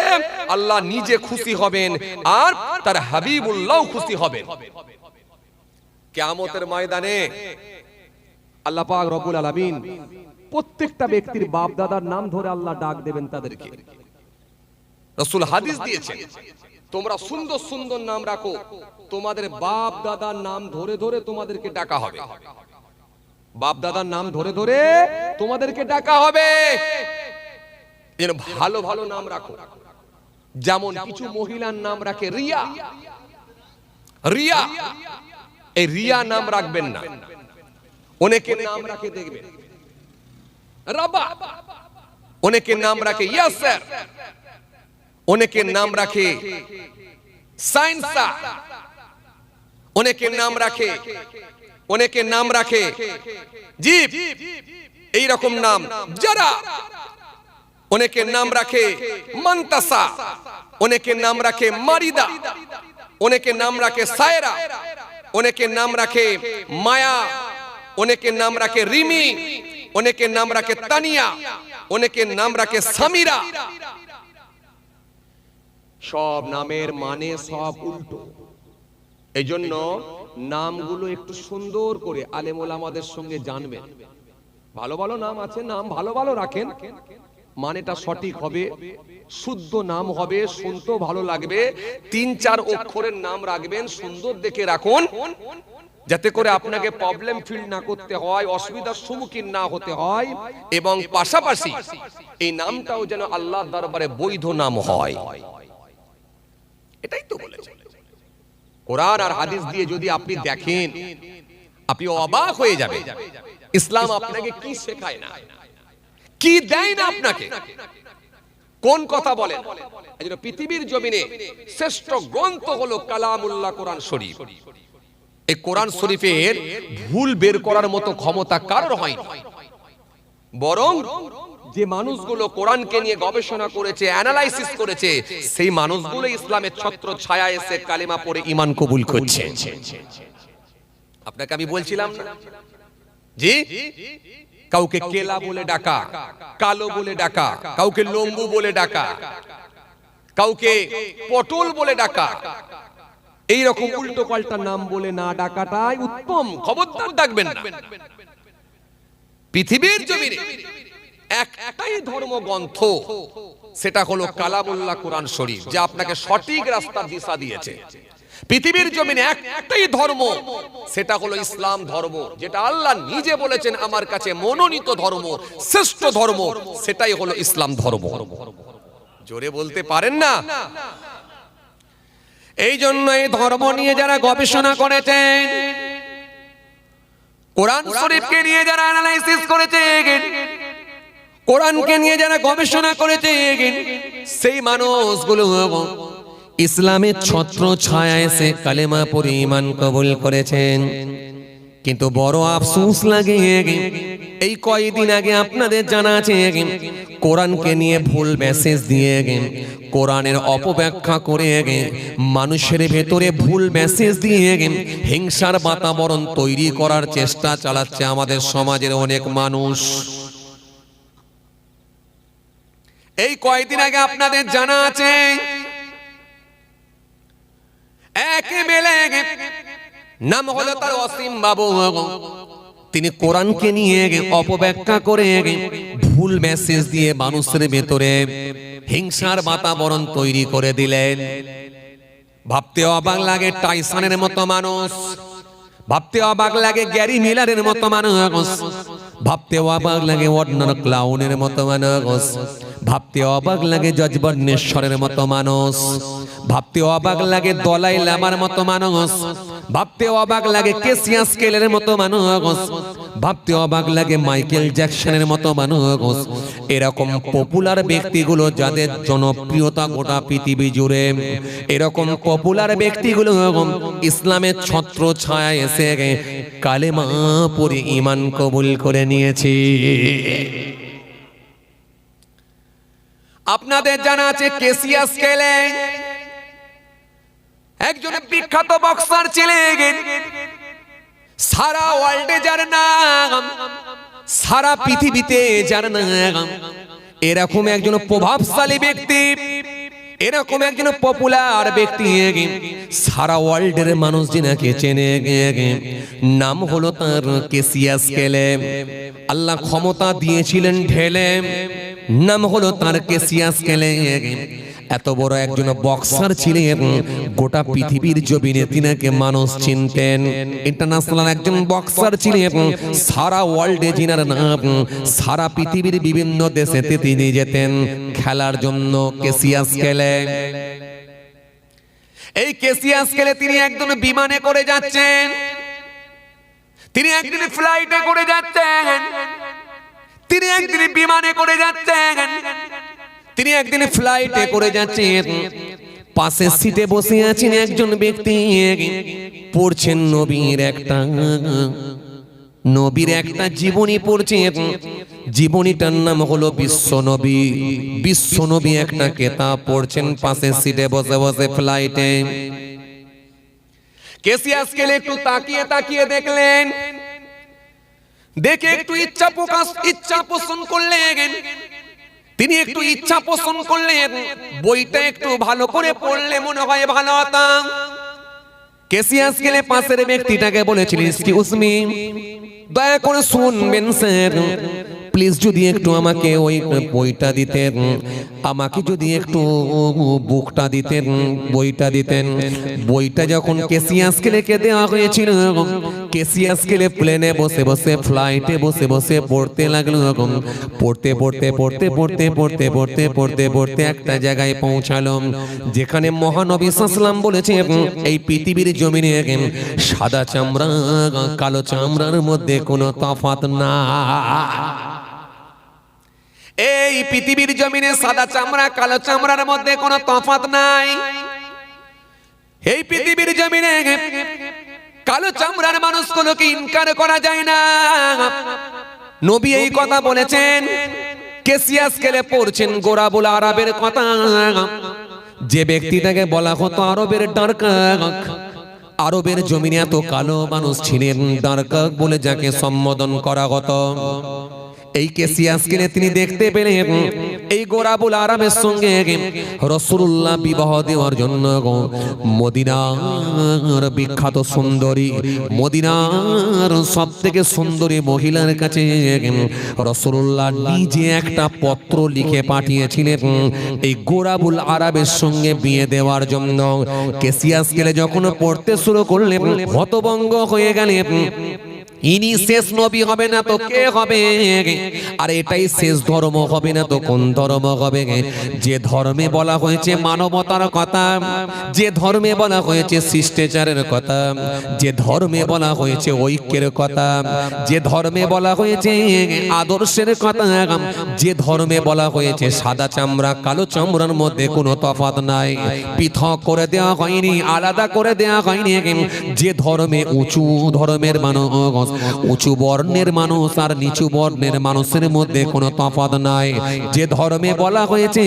আল্লাহ নিজে খুশি হবেন আর তার হাবিবুল্লাহ খুশি হবেন। কিয়ামতের ময়দানে আল্লাহ পাক রব্বুল আলামিন প্রত্যেকটা ব্যক্তির বাপ দাদার নাম ধরে আল্লাহ ডাক দেবেন তাদেরকে। রাসূল হাদিস দিয়েছেন, তোমরা সুন্দর সুন্দর নাম রাখো, তোমাদের বাপ দাদার নাম ধরে ধরে তোমাদেরকে ডাকা হবে। বাপ দাদার নাম ধরে ধরে তোমাদেরকে ডাকা হবে। যেন ভালো ভালো নাম রাখো। যেমন কিছু মহিলার নাম রাখে রিয়া। রিয়া, এই রিয়া নাম রাখবেন না। অনেকে নাম রাখে দেখবেন রাবা, অনেকে নাম রাখে ইয়াসের, অনেকে নাম রাখে সাইনসা, অনেকে নাম রাখে, অনেকে নাম রাখে জীব, এই রকম নাম যারা, অনেকে নাম রাখে মন্তাসা, অনেকে নাম রাখে মারিদা, অনেকে নাম রাখে সায়রা, অনেকে নাম রাখে মায়া, অনেকে নাম রাখে রিমি, অনেকে নাম রাখে তানিয়া, অনেকে নাম রাখে সামিরা। সব নামের মানে সব উল্টো। এই জন্য নামগুলো একটু সুন্দর করে আলেম ওলামাদের সঙ্গে জানবেন। ভালো ভালো নাম আছে, নাম ভালো ভালো রাখেন, মানেটা সঠিক হবে, শুদ্ধ নাম হবে, শুনতেও ভালো লাগবে। 3-4 অক্ষরের নাম রাখবেন, সুন্দর দেখে রাখুন, যাতে করে আপনাকে প্রবলেম ফিল না করতে হয়, অসুবিধার সম্মুখীন না হতে হয়, এবং পাশাপাশি এই নামটাও যেন আল্লাহর দরবারে বৈধ নাম হয়। এটাই তো বলেছে। কোরআন আর হাদিস দিয়ে যদি আপনি দেখেন, আপনি অবাক হয়ে যাবেন। ইসলাম আপনাকে কি শেখায় না, কি দেয় না আপনাকে, কোন কথা বলেন। এজন্য পৃথিবীর জমিনে শ্রেষ্ঠ গ্রন্থ হলো কালামুল্লাহ কোরআন শরীফ। এই কোরআন শরীফের ভুল বের করার মতো ক্ষমতা কারোর হয়নি, বরং যে মানুষগুলো কোরআনকে নিয়ে গবেষণা করেছে, অ্যানালাইসিস করেছে, সেই মানুষগুলো ইসলামের ছত্র ছায়া এসে কালিমা পড়ে ঈমান কবুল করছে। আপনাকে আমি বলছিলাম না, জি, কাউকে কেলা বলে ডাকা, কালো বলে ডাকা, কাউকে লম্বু বলে ডাকা, কাউকে পটল বলে ডাকা, এই রকম উল্টো পাল্টা নাম বলে না ডাকাটাই উত্তম। খবরদার ডাকবেন না। পৃথিবীর জমিনে একটাই ধর্মগ্রন্থ, সেটা হলো কালামুল্লাহ কোরআন শরীফ, যা আপনাকে সঠিক রাস্তার দিশা দিয়েছে। পৃথিবীর জমিনে একটাই ধর্ম, সেটা হলো ইসলাম ধর্ম, যেটা আল্লাহ নিজে বলেছেন আমার কাছে মনোনীত ধর্ম, শ্রেষ্ঠ ধর্ম, সেটাই হলো ইসলাম ধর্ম। জোরে বলতে পারেন না? এই জন্য এই ধর্ম নিয়ে যারা গবেষণা করেছেন, কোরআন শরীফকে নিয়ে যারা অ্যানালাইসিস করেছে, কোরআনকে নিয়ে যারা গবেষণা করেছে, সেই মানুষগুলো ইসলামের ছত্র ছায়া এসে কালেমা পড়ে ঈমান কবুল করেছেন। কিন্তু বড় আফসোস লাগে, এই কয়েকদিন আগে আপনাদের জানা আছে, কোরআনকে নিয়ে ভুল মেসেজ দিয়ে, কোরআনের অপব্যাখ্যা করে, মানুষের ভেতরে ভুল মেসেজ দিয়ে হিংসার বাতাবরণ তৈরি করার চেষ্টা চালাচ্ছে আমাদের সমাজের অনেক মানুষ। এই কয়েকদিন আগে আপনাদের জানা আছে, এক মেলে নাম হলো তার অসীম বাবু, তিনি কোরআনকে নিয়ে অপব্যাখ্যা করে ভুল মেসেজ দিয়ে মানুষের ভেতরে হিংসার বাতাবরণ তৈরি করে দিলেন। ভাবতে অবাক লাগে টাইসনের মতো মানুষ, ভাবতে অবাক লাগে গ্যারি মিলারের মতো মানুষ, ভাবতে অবাক লাগে ওয়ার্নার ক্লাউনের মতো মানুষ, ভাবতে অবাক লাগে যজবর্ণেশ্বরের মতো মানুষ, ভাবতে অবাক লাগে দলাই লামার মতো মানুষ, ভাবতে অবাক লাগে কেসিয়াস স্কেলের মতো মানুষ, ভাবতে অবাক লাগে মাইকেল জ্যাকসনের মতো মানুষ। এরকম পপুলার ব্যক্তিগুলো যাদের জনপ্রিয়তা গোটা পৃথিবী জুড়ে, এরকম পপুলার ব্যক্তিগুলো ইসলামের ছত্র ছায়া এসে কালেমা পড়ে ঈমান কবুল করে নিয়েছে। আপনাদের জানা আছে কেসিয়াস স্কেলে একজন বিখ্যাত বক্সার ছিলেন, সারা ওয়ার্ল্ডে যার নাম, সারা পৃথিবীতে যার নাম। এরকম একজন প্রভাবশালী ব্যক্তি, এরকম একজন পপুলার ব্যক্তি, সারা ওয়ার্ল্ডের মানুষ যিনাকে চেনে, নাম হলো তার কেসিয়াস স্কেলে। আল্লাহ ক্ষমতা দিয়েছিলেন ঢেলে, নাম হলো তার কেসিয়াস স্কেলে। এত বড় একজন বক্সার ছিলেন, গোটা পৃথিবীর জমিনে তিনাকে মানুষ চিনতেন। ইন্টারন্যাশনাল একজন বক্সার ছিলেন, সারা ওয়ার্ল্ডে যিনার নাম, সারা পৃথিবীর বিভিন্ন দেশেতে তিনি যেতেন খেলার জন্য কেসিয়াস স্কেলে। এই কেসিয়াস স্কেলে তিনি একজন বিমানে করে যাচ্ছেন, তিনি একদিন ফ্লাইটে করে যাচ্ছেন, তিনি একদিন বিমানে করে যাচ্ছেন, তিনি একদিন ফ্লাইটে করে যাচ্ছেন। পাশের সিটে বসে আছেন একজন ব্যক্তি, পড়ছেন নবীর একটা জীবনী পড়ছেন। জীবনীটার নাম হলো বিশ্বনবী। বিশ্বনবী একটা কিতাব পড়ছেন পাশের সিটে বসে বসে ফ্লাইটে। কেসিয়াস স্কেলে একটু তাকিয়ে তাকিয়ে দেখলেন, দেখে একটু ইচ্ছা পোষণ করলেন। তিনি একটু ইচ্ছা পোষণ করলেন, বইটা একটু ভালো করে পড়লে মনে হয় ভালো হতাম। কেসিয়াস স্কেলে পাশের ব্যক্তিটাকে বলেছিলেন, এক্সকিউজ মি, দয়া করে শুনবেন স্যার, প্লিজ যদি একটু আমাকে ওই বইটা দিতেন, আমাকে যদি একটু বুকটা দিতেন, বইটা দিতেন। বইটা যখন কেসিয়াস স্কেলেকে দেওয়া হয়েছিল, কেসিয়াস স্কেলে প্লেনে বসে বসে, ফ্লাইটে বসে বসে পড়তে লাগলো। পড়তে পড়তে পড়তে পড়তে পড়তে পড়তে পড়তে পড়তে একটা জায়গায় পৌঁছালো যেখানে মহানবী সাল্লাল্লাহু বলেছে, এই পৃথিবীর জমিনে সাদা চামড়া কালো চামড়ার মধ্যে কোনো তফাৎ না। এই পৃথিবীর জমিনে সাদা চামড়া কালো চামড়ার মধ্যে কোনো তফাৎ নাই। এই পৃথিবীর জমিনে কালো চামড়ার মানুষগুলোকে ইনকার করা যায় না। নবী এই কথা বলেছেন। কেসিয়াস স্কেলে পড়ছেন গোরাবুল আরবের কথা, যে ব্যক্তিটাকে বলা হতো আরবের ডারকাক। আরবের জমিনে এত কালো মানুষ ছিলেন, ডারকাক বলে যাকে সম্বোধন করা হতো। এই কেসিয়াস স্কেলে তিনি দেখতে পেলেন এই গোরাবুল আরবের সঙ্গে রাসূলুল্লাহ বিবাহ দেওয়ার জন্য মদিনার বিখ্যাত সুন্দরী, মদিনার সবথেকে সুন্দরী মহিলার কাছে রাসূলুল্লাহ নিজে একটা পত্র লিখে পাঠিয়েছিলেন এই গোরাবুল আরবের সঙ্গে বিয়ে দেওয়ার জন্য। কেসিয়াস স্কেলে যখন পড়তে শুরু করলেন, হতভম্ব হয়ে গেলেন। ইনি শেষ নবী হবে না তো কে হবে? আর এটাই শেষ ধর্ম হবে না তো কোন ধর্ম হবে? যে ধর্মে বলা হয়েছে মানবতার কথা, যে ধর্মে বলা হয়েছে শিষ্টাচারের কথা, যে ধর্মে বলা হয়েছে ঐক্যের কথা, যে ধর্মে বলা হয়েছে আদর্শের কথা, যে ধর্মে বলা হয়েছে সাদা চামড়া কালো চামড়ার মধ্যে কোনো তফাৎ নাই, পৃথক করে দেওয়া হয়নি, আলাদা করে দেওয়া হয়নি, যে ধর্মে উঁচু ধর্মের মানুষ, উঁচু বর্ণের মানুষ আর নিচু বর্ণের মানুষের মধ্যে কোনো তফাৎ নাই, যে ধর্মে বলা হয়েছে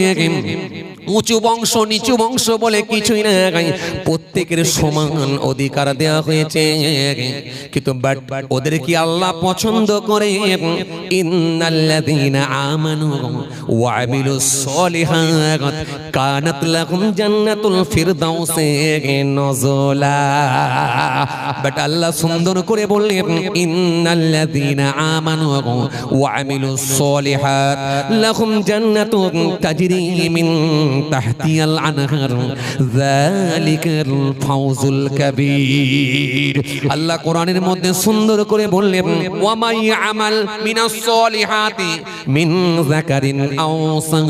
উঁচু বংশ নিচু বংশ বলে কিছুই নাই, প্রত্যেকের সমান অধিকার দেওয়া হয়েছে। কিন্তু ওদের কি আল্লাহ পছন্দ করে? ইন্নাল্লাযীনা আমানু ওয়া আমিলুস সলিহাত কানাত লাহুম জান্নাতুল ফিরদাউসি নুজুলা। বাট আল্লাহ সুন্দর করে বললেন ইন্নাল্লাযীনা আমানু ওয়া আমিলুস সলিহাত লাহুম জান্নাতুন তাজরি মিন তাহতিহাল আনহার যালিকাল ফাওজুল কাবীর। আল্লাহ কোরআনের মধ্যে সুন্দর করে বললেন ওয়া মাই আমাল মিনাস সলিহাতি মিন যাকারিন আও উনসা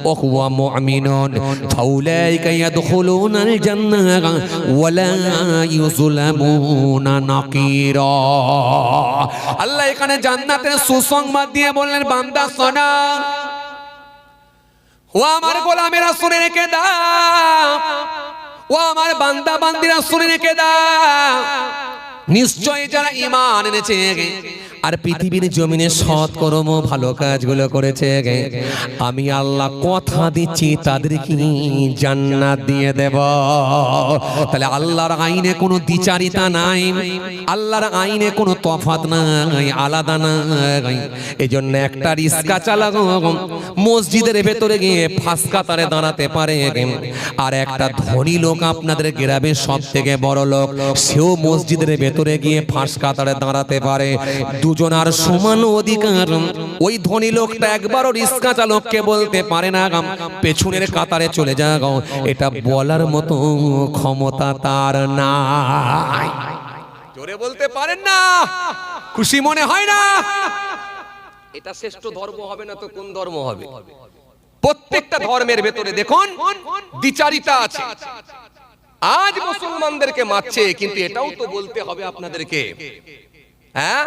ওয়া হুয়া মুমিনুন ফাউলাইকা ইয়াদখুলুনাল জান্নাহ ওয়া লা ইউযলামুনা নাকিরা। আল্লাহ এখানে জান্নাতের সুসংবাদ দিয়ে বললেন বান্দা শোনো, ও আমার গোলামেরা শুনে রেখে দাও, ও আমার বান্দা বান্দিরা শুনে রেখে দাও, নিশ্চয়ই যারা ঈমান এনেছে আর পৃথিবীর জমিনে সৎ কর্ম ভালো কাজগুলো করেছে আমি আল্লাহ কথা দিচ্ছি তাদেরকে জান্নাত দিয়ে দেব। তাহলে আল্লাহর আইনে কোনো দ্বিচারিতা নাই, আল্লাহর আইনে কোনো তফাৎ নাই, আলাদা নাই। এজন্য একটা রিস্কা চালাগো মসজিদের ভেতরে গিয়ে ফাঁস কাতারে দাঁড়াতে পারে, আর একটা ধনী লোক আপনাদের গ্রামের সব থেকে বড় লোক সেও মসজিদের ভেতরে গিয়ে ফাঁস কাতারে দাঁড়াতে পারে। দুজনার সমান অধিকার। ওই ধনী লোকটা একবারও রিস্কা চালককে বলতে পারে না পেছনের কাতারে চলে যাও, এটা বলার মতো ক্ষমতা তার নাই। জোরে বলতে পারেন না? খুশি মনে হয় না? এটা শ্রেষ্ঠ ধর্ম হবে না তো কোন ধর্ম হবে? প্রত্যেকটা ধর্মের ভেতরে দেখুন দ্বিচারিতা আছে। আজ মুসলমানদেরকে মারছে, কিন্তু এটাও তো বলতে হবে আপনাদেরকে, হ্যাঁ,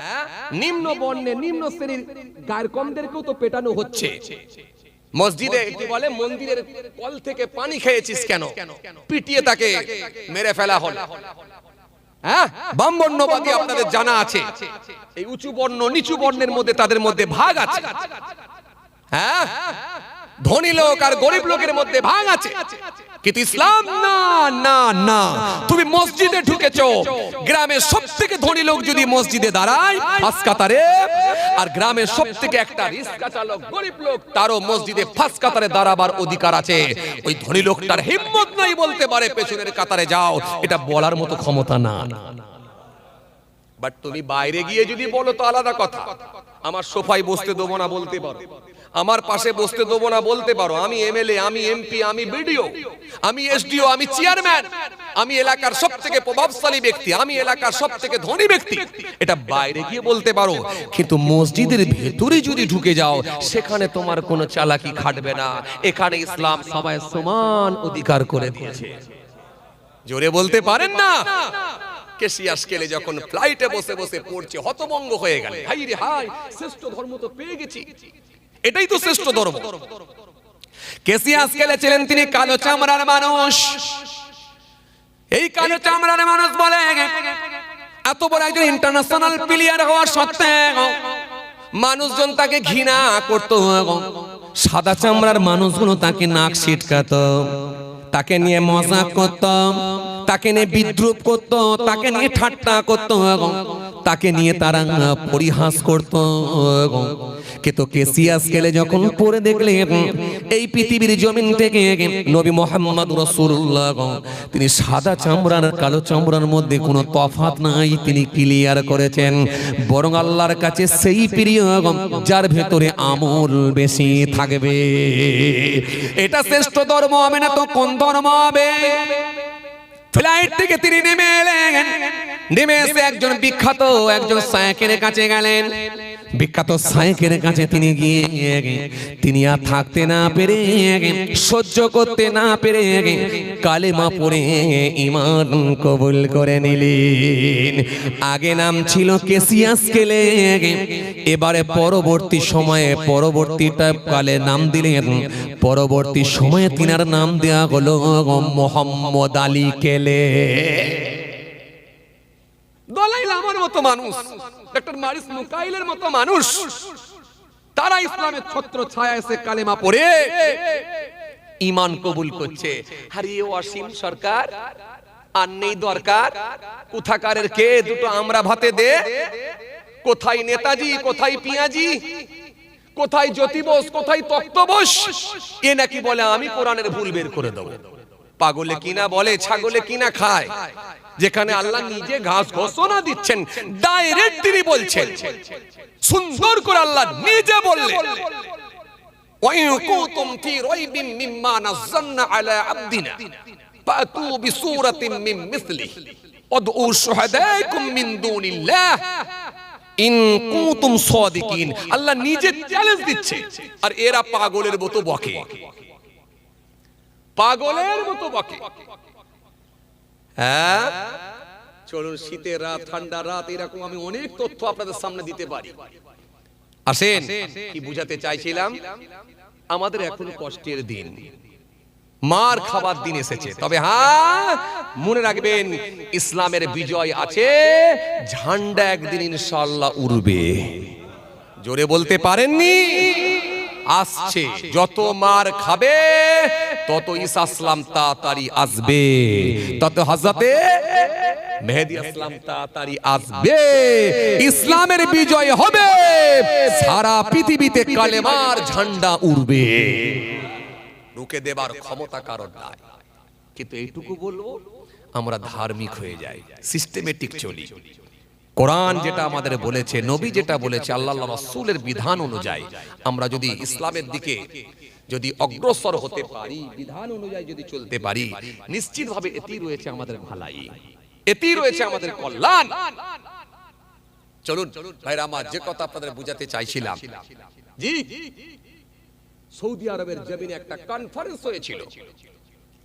নিম্ন বর্ণে নিম্ন শ্রেণীর গায়ের কমদেরকেও তো পেটানো হচ্ছে। মসজিদে কি বলে, মন্দিরের কল থেকে পানি খেয়েছিস কেন, পিটিয়ে তাকে মেরে ফেলা হলো। হ্যাঁ, ব্রাহ্মণ্যবাদী আপনাদের জানা আছে, এই উঁচু বর্ণ নিচু বর্ণের মধ্যে তাদের মধ্যে ভাগ আছে। হ্যাঁ, ধনী লোক আর গরিব লোকের মধ্যে ভাগ আছে, কিন্তু ইসলাম না না না। তুমি মসজিদে ঢুকেছো, গ্রামের সবথেকে ধনী লোক যদি মসজিদে দাঁড়ায় ফাঁস কাতারে, আর গ্রামের সবথেকে একটা রিস্কা চালক গরিব লোক তারও মসজিদে ফাঁস কাতারে দাঁড়াবার অধিকার আছে। ওই ধনী লোকটার হিম্মত নাই বলতে পারে পেছনের কাতারে যাও, এটা বলার মতো ক্ষমতা না। বাট তুমি বাইরে গিয়ে যদি বলো তো আলাদা কথা। আমার সোফায় বসতে দেবো না বলতে পারো, আমার পাশে বসতে দেবো না বলতে পারো, আমি এমএলএ, আমি এমপি, আমি বিডিও, আমি এসডিও, আমি চেয়ারম্যান, আমি এলাকার সবথেকে প্রভাবশালী ব্যক্তি, আমি এলাকার সবথেকে ধনী ব্যক্তি, এটা বাইরে গিয়ে বলতে পারো। কিন্তু মসজিদের ভেতরে যদি ঢুকে যাও, সেখানে তোমার কোনো চালাকি খাটবে না। এখানে ইসলাম সবাই সমান অধিকার করে দিয়েছে। জোরে বলতে পারেন না? কেসিয়াস কেলে যখন ফ্লাইটে বসে বসে পড়ছে হতভম্ব হয়ে গেল, হাই রে হাই, শ্রেষ্ঠ ধর্ম তো পেয়ে গেছি, এটাই তো শ্রেষ্ঠ ধর্ম। কেসিয়াস কেলে ছিলেন তিনি কালো চামড়ার মানুষ। এই কালো চামড়ার মানুষ বলে এত বড় একজন ইন্টারন্যাশনাল প্লেয়ার হওয়া সত্ত্বেও মানুষজন তাকে ঘৃণা করত। সাদা চামড়ার মানুষগুলো তাকে নাক ছিটকাত, তাকে নিয়ে মজাক করত, তাকে নিয়ে বিদ্রুপ করত, তাকে নিয়ে ঠাট্টা করত, তাকে নিয়ে তারা পরিহাস করত। কিন্তু কেসিয়াস কেলে যখন পড়ে দেখলেন এই পৃথিবীর জমিন থেকে নবী মুহাম্মদ রাসূলুল্লাহ তিনি সাদা চামড়ার কালো চামড়ার মধ্যে কোনো তফাৎ নাই, তিনি ক্লিয়ার করেছেন। বরং আল্লাহর কাছে সেই প্রিয় যার ভেতরে আমল বেশি থাকবে। এটা শ্রেষ্ঠ ধর্ম হবে না তো কোন ধর্ম হবে? ফ্লাইট থেকে তিনি নেমে এলেন, নেমে এসে একজন বিখ্যাত একজন শায়েখের কাছে গেলেন। বিখ্যাত শায়েখের কাছে তিনি গিয়ে তিনি আর থাকতে না পেরে, সহ্য করতে না পেরে কালেমা পড়ে ঈমান কবুল করে নিলেন। আগে নাম ছিল কেসিয়াস কেলে, এবারে পরবর্তী সময়ে পরবর্তীটা কালে নাম দিলেন, পরবর্তী সময়ে তিনার নাম দেয়া হলো মোহাম্মদ আলী কেলে। দলাই লামার মতো মানুষ, ডক্টর মারিস মুকাইলের মতো মানুষ, তারা ইসলামের ছত্র ছায়া এসে কালেমা পড়ে ঈমান কবুল করছে। আরে ওয়াসিম সরকার আর নেই দরকার, কোথাকারের কে দুটো আমরা ভাতে দে, কোথায় নেতাজি, কোথায় পিয়াজি, কোথায় জ্যোতি বোস, কোথায় তক্ত বোস, এ নাকি বলে আমি কোরআনের ভুল বের করে দেবো। পাগলে কিনা বলে, ছাগলে কিনা খায়, যেখানে আল্লাহ নিজে ঘাস ঘোষণা দিচ্ছেন, ডাইরেক্ট তিনি বলছেন, সুন্দর করে আল্লাহ নিজে বললেন, وَإِن كُنتُمْ فِي رَيْبٍ مِّمَّا نَزَّلْنَا عَلَى عَبْدِنَا فَأْتُوا بِسُورَةٍ مِّن مِّثْلِهِ وَادْعُوا شُهَدَاءَكُم مِّن دُونِ اللَّهِ ইন কুনতুম সাদিকিন। আল্লাহ নিজে চ্যালেঞ্জ দিচ্ছে, আর এরা পাগলের মতো বকে, পাগলের মতো বকে। হ্যাঁ, চলুন শীতের রাত, ঠান্ডা রাত, এরকম আমি অনেক তথ্য আপনাদের সামনে দিতে পারি। আসেন, কি বুঝাতে চাইছিলাম, আমাদের এখন কষ্টের দিন, মার খাবার দিন এসেছে। তবে হ্যাঁ, মনে রাখবেন, ইসলামের বিজয় আছে, ঝান্ডা একদিন ইনশাআল্লাহ উড়বে। জোরে বলতে পারেননি? আসছে। যত মার খাবে তত ঈসা ইসলাম তাড়াতাড়ি আসবে, তত হযরতে মেহেদী ইসলাম তাড়াতাড়ি আসবে, ইসলামের বিজয় হবে, সারা পৃথিবীতে কালেমার ঝান্ডা উড়বে। রুকে দেবার ক্ষমতা কারণ নাই। কিন্তু এইটুকু বলবো, আমরা ধার্মিক হয়ে যাই, সিস্টেমেটিক চলি। কোরআন যেটা আমাদের বলেছে, নবী যেটা বলেছে, আল্লাহ রাসূলের বিধান অনুযায়ী আমরা যদি ইসলামের দিকে যদি অগ্রসর হতে পারি, বিধান অনুযায়ী যদি চলতে পারি, নিশ্চিতভাবে এতেই রয়েছে আমাদের ভালাই, এতেই রয়েছে আমাদের কল্যাণ। চলুন ভাইরা আমার, যে কথা আপনাদের বুঝাতে চাইছিলাম, জি, সৌদি আরবের জমিনে একটা কনফারেন্স হয়েছিল,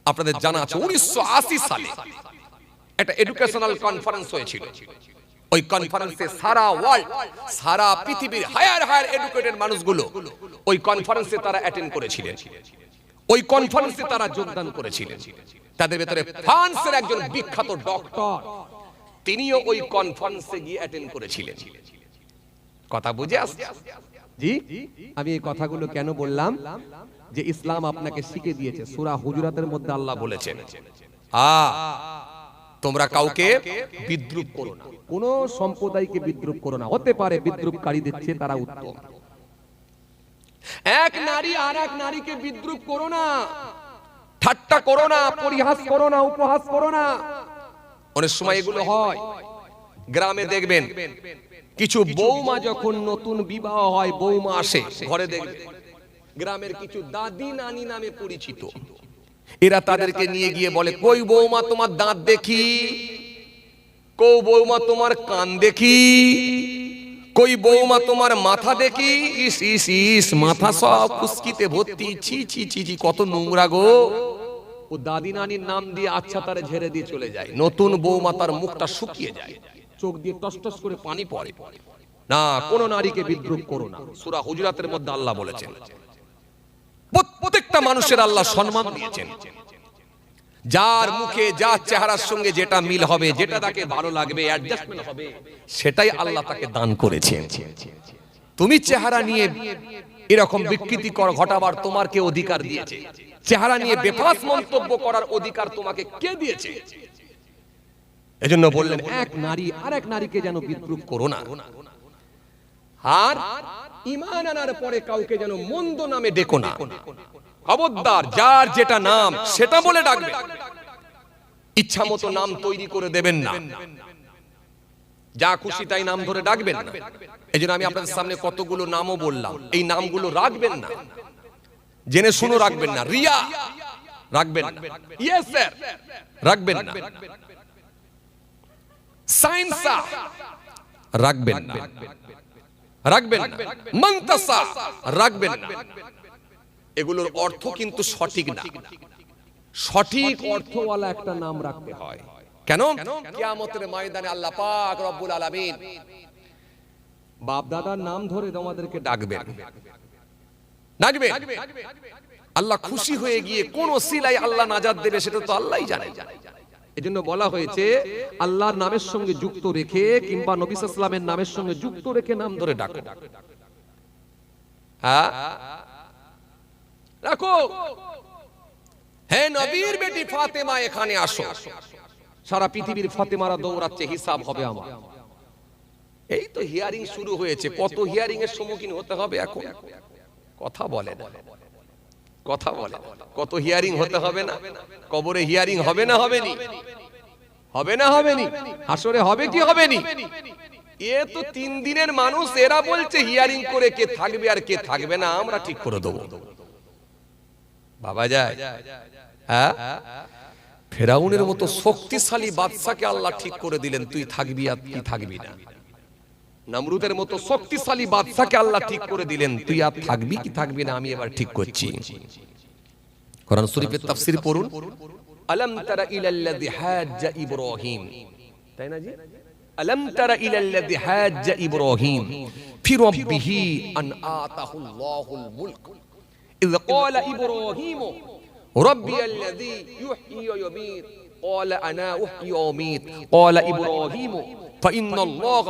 আপনাদের জানা আছে 1980 সালে একটা এডুকেশনাল কনফারেন্স হয়েছিল। ওই কনফারেন্সে সারা ওয়ার্ল্ড, সারা পৃথিবীর হায়ার এডুকেটেড মানুষগুলো ওই কনফারেন্সে তারা অ্যাটেন্ড করেছিলেন, ওই কনফারেন্সে তারা যোগদান করেছিলেন। তাদের ভেতরে ফ্রান্সের একজন বিখ্যাত ডক্টর, তিনিও ওই কনফারেন্সে গিয়ে অ্যাটেন্ড করেছিলেন। কথা বুঝে আসছে? জি, আমি এই কথাগুলো কেন বললাম, যে ইসলাম আপনাকে শিখিয়ে দিয়েছে। সূরা হুজুরাতের মধ্যে আল্লাহ বলেছেন, তোমরা কাউকে বিদ্রূপ করো না, কোন সম্প্রদায়কে বিদ্রূপ করো না। হতে পারে বিদ্রূপকারীদের চেয়ে তারা উত্তম। এক নারী আর এক নারীকে বিদ্রূপ করো না, ঠাট্টা করো না, পরিহাস করো না, উপহাস করো না। অনেক সময় এগুলো হয়, গ্রামে দেখবেন কিছু বৌমা যখন নতুন বিবাহ হয়, বৌমা আসে ঘরে, দেখবেন গ্রামের কিছু দাদি নানি নামে পরিচিত, এরা তাদেরকে নিয়ে গিয়ে বলে, কই বৌমা তোমার দাঁত দেখি, কই বৌমা তোমার কান দেখি, কই বৌমা তোমার মাথা দেখি, ইস ইস ইস, মাথা সব খুশকিতে ভর্তি, ছি ছি ছি ছি, কত নোংরা গো। ও দাদি নানির নাম দিয়ে আচ্ছা তারে ঝেড়ে দিয়ে চলে যায়। নতুন বৌমা তার মুখটা শুকিয়ে যায়, চোখ দিয়ে টসটস করে পানি পড়ে। না, কোন নারীকে বিদ্রূপ করো না, সূরা হুজুরাতের মধ্যে আল্লাহ বলেছেন। প্রত্যেকটা মানুষের আল্লাহ সম্মান দিয়েছেন, যার মুখে যার চেহারার সঙ্গে যেটা মিল হবে, যেটা তাকে ভালো লাগবে, অ্যাডজাস্টমেন্ট হবে, সেটাই আল্লাহ তাকে দান করেছেন। তুমি চেহারা নিয়ে এরকম বিকৃতি ঘটাবার তোমার কে অধিকার দিয়েছে? চেহারা নিয়ে বেফাস মন্তব্য করার অধিকার তোমাকে কে দিয়েছে? এজন্য বললেন, এক নারী আর এক নারীকে যেন বিদ্রূপ করো না, আর ঈমান আনার পরে কাউকে যেন মন্দ নামে ডেকো না। খবরদার, যার যেটা নাম সেটা বলে ডাকবে, ইচ্ছা মতো নাম তৈরি করে দেবেন না, যা খুশি তাই নাম ধরে ডাকবেন না। এজন্য আমি আপনাদের সামনে কতগুলো নামও বললাম, এই নামগুলো রাখবেন না, জেনে শুনো রাখবেন না। রিয়া রাখবেন না, ইয়েস স্যার রাখবেন না, সাইন্সা রাখবেন না, রাখবেন না, মন্তাসা রাখবেন না। এগুলোর অর্থ কিন্তু সঠিক না, সঠিক অর্থওয়ালা একটা নাম রাখতে হয়। কেন? কিয়ামতের ময়দানে আল্লাহ পাক রব্বুল আলামিন বাপ দাদার নাম ধরে তোমাদেরকে ডাকবেন, ডাকবেন। আল্লাহ খুশি হয়ে গিয়ে কোন ওসিলায় আল্লাহ নাজাত দেবে সেটা তো আল্লাহই জানে। এজন্য বলা হয়েছে, আল্লাহর নামের সঙ্গে যুক্ত রেখে কিংবা নবী সাল্লাল্লাহু আলাইহি ওয়াসাল্লামের নামের সঙ্গে যুক্ত রেখে নাম ধরে ডাকো। হ্যাঁ, রাখো। হে নবীর বেটি ফাতেমা, এখানে আসো। সারা পৃথিবীর ফাতেমারা দৌড়াচ্ছে, হিসাব হবে আমার। এই তো হিয়ারিং শুরু হয়েছে, কত হিয়ারিং এর সম্মুখীন হতে হবে এখন, কথা বলে না, কথা বলে, কত হিয়ারিং হতে হবে না? কবরে হিয়ারিং হবে না হবে নি? হবে না হবে নি? হাসরে হবে কি হবে নি? এ তো 3 দিনের মানুষ, এরা বলছে হিয়ারিং করে কে থাকবে আর কে থাকবে না আমরা ঠিক করে দেবো। বাবা যায়, হ্যাঁ, ফেরাউনের মতো শক্তিশালী বাদশাকে আল্লাহ ঠিক করে দিলেন তুই থাকবি আর কি থাকবি না। নমরুদের মতো শক্তিশালী বাদশাকে আল্লাহ ঠিক করে দিলেন তুই আর থাকবি কি থাকবি না আমি এবার ঠিক করছি। কোরআন শরীফের তাফসীর পড়ুন, আলাম তারা ইলাল্লাযী হাজ্জা ইব্রাহিম, তাই না জি? আলাম তারা ইলাল্লাযী হাজ্জা ইব্রাহিম ফি রাব্বিহি আন আতাহুল্লাহুল মুলক ইয ক্বালা ইব্রাহিম রাব্বিয়াল্লাযী ইউহয়ী ওয়া ইউমীত ক্বালা আনা উহয়ী ওয়া উমীত ক্বালা ইব্রাহিম فإن الله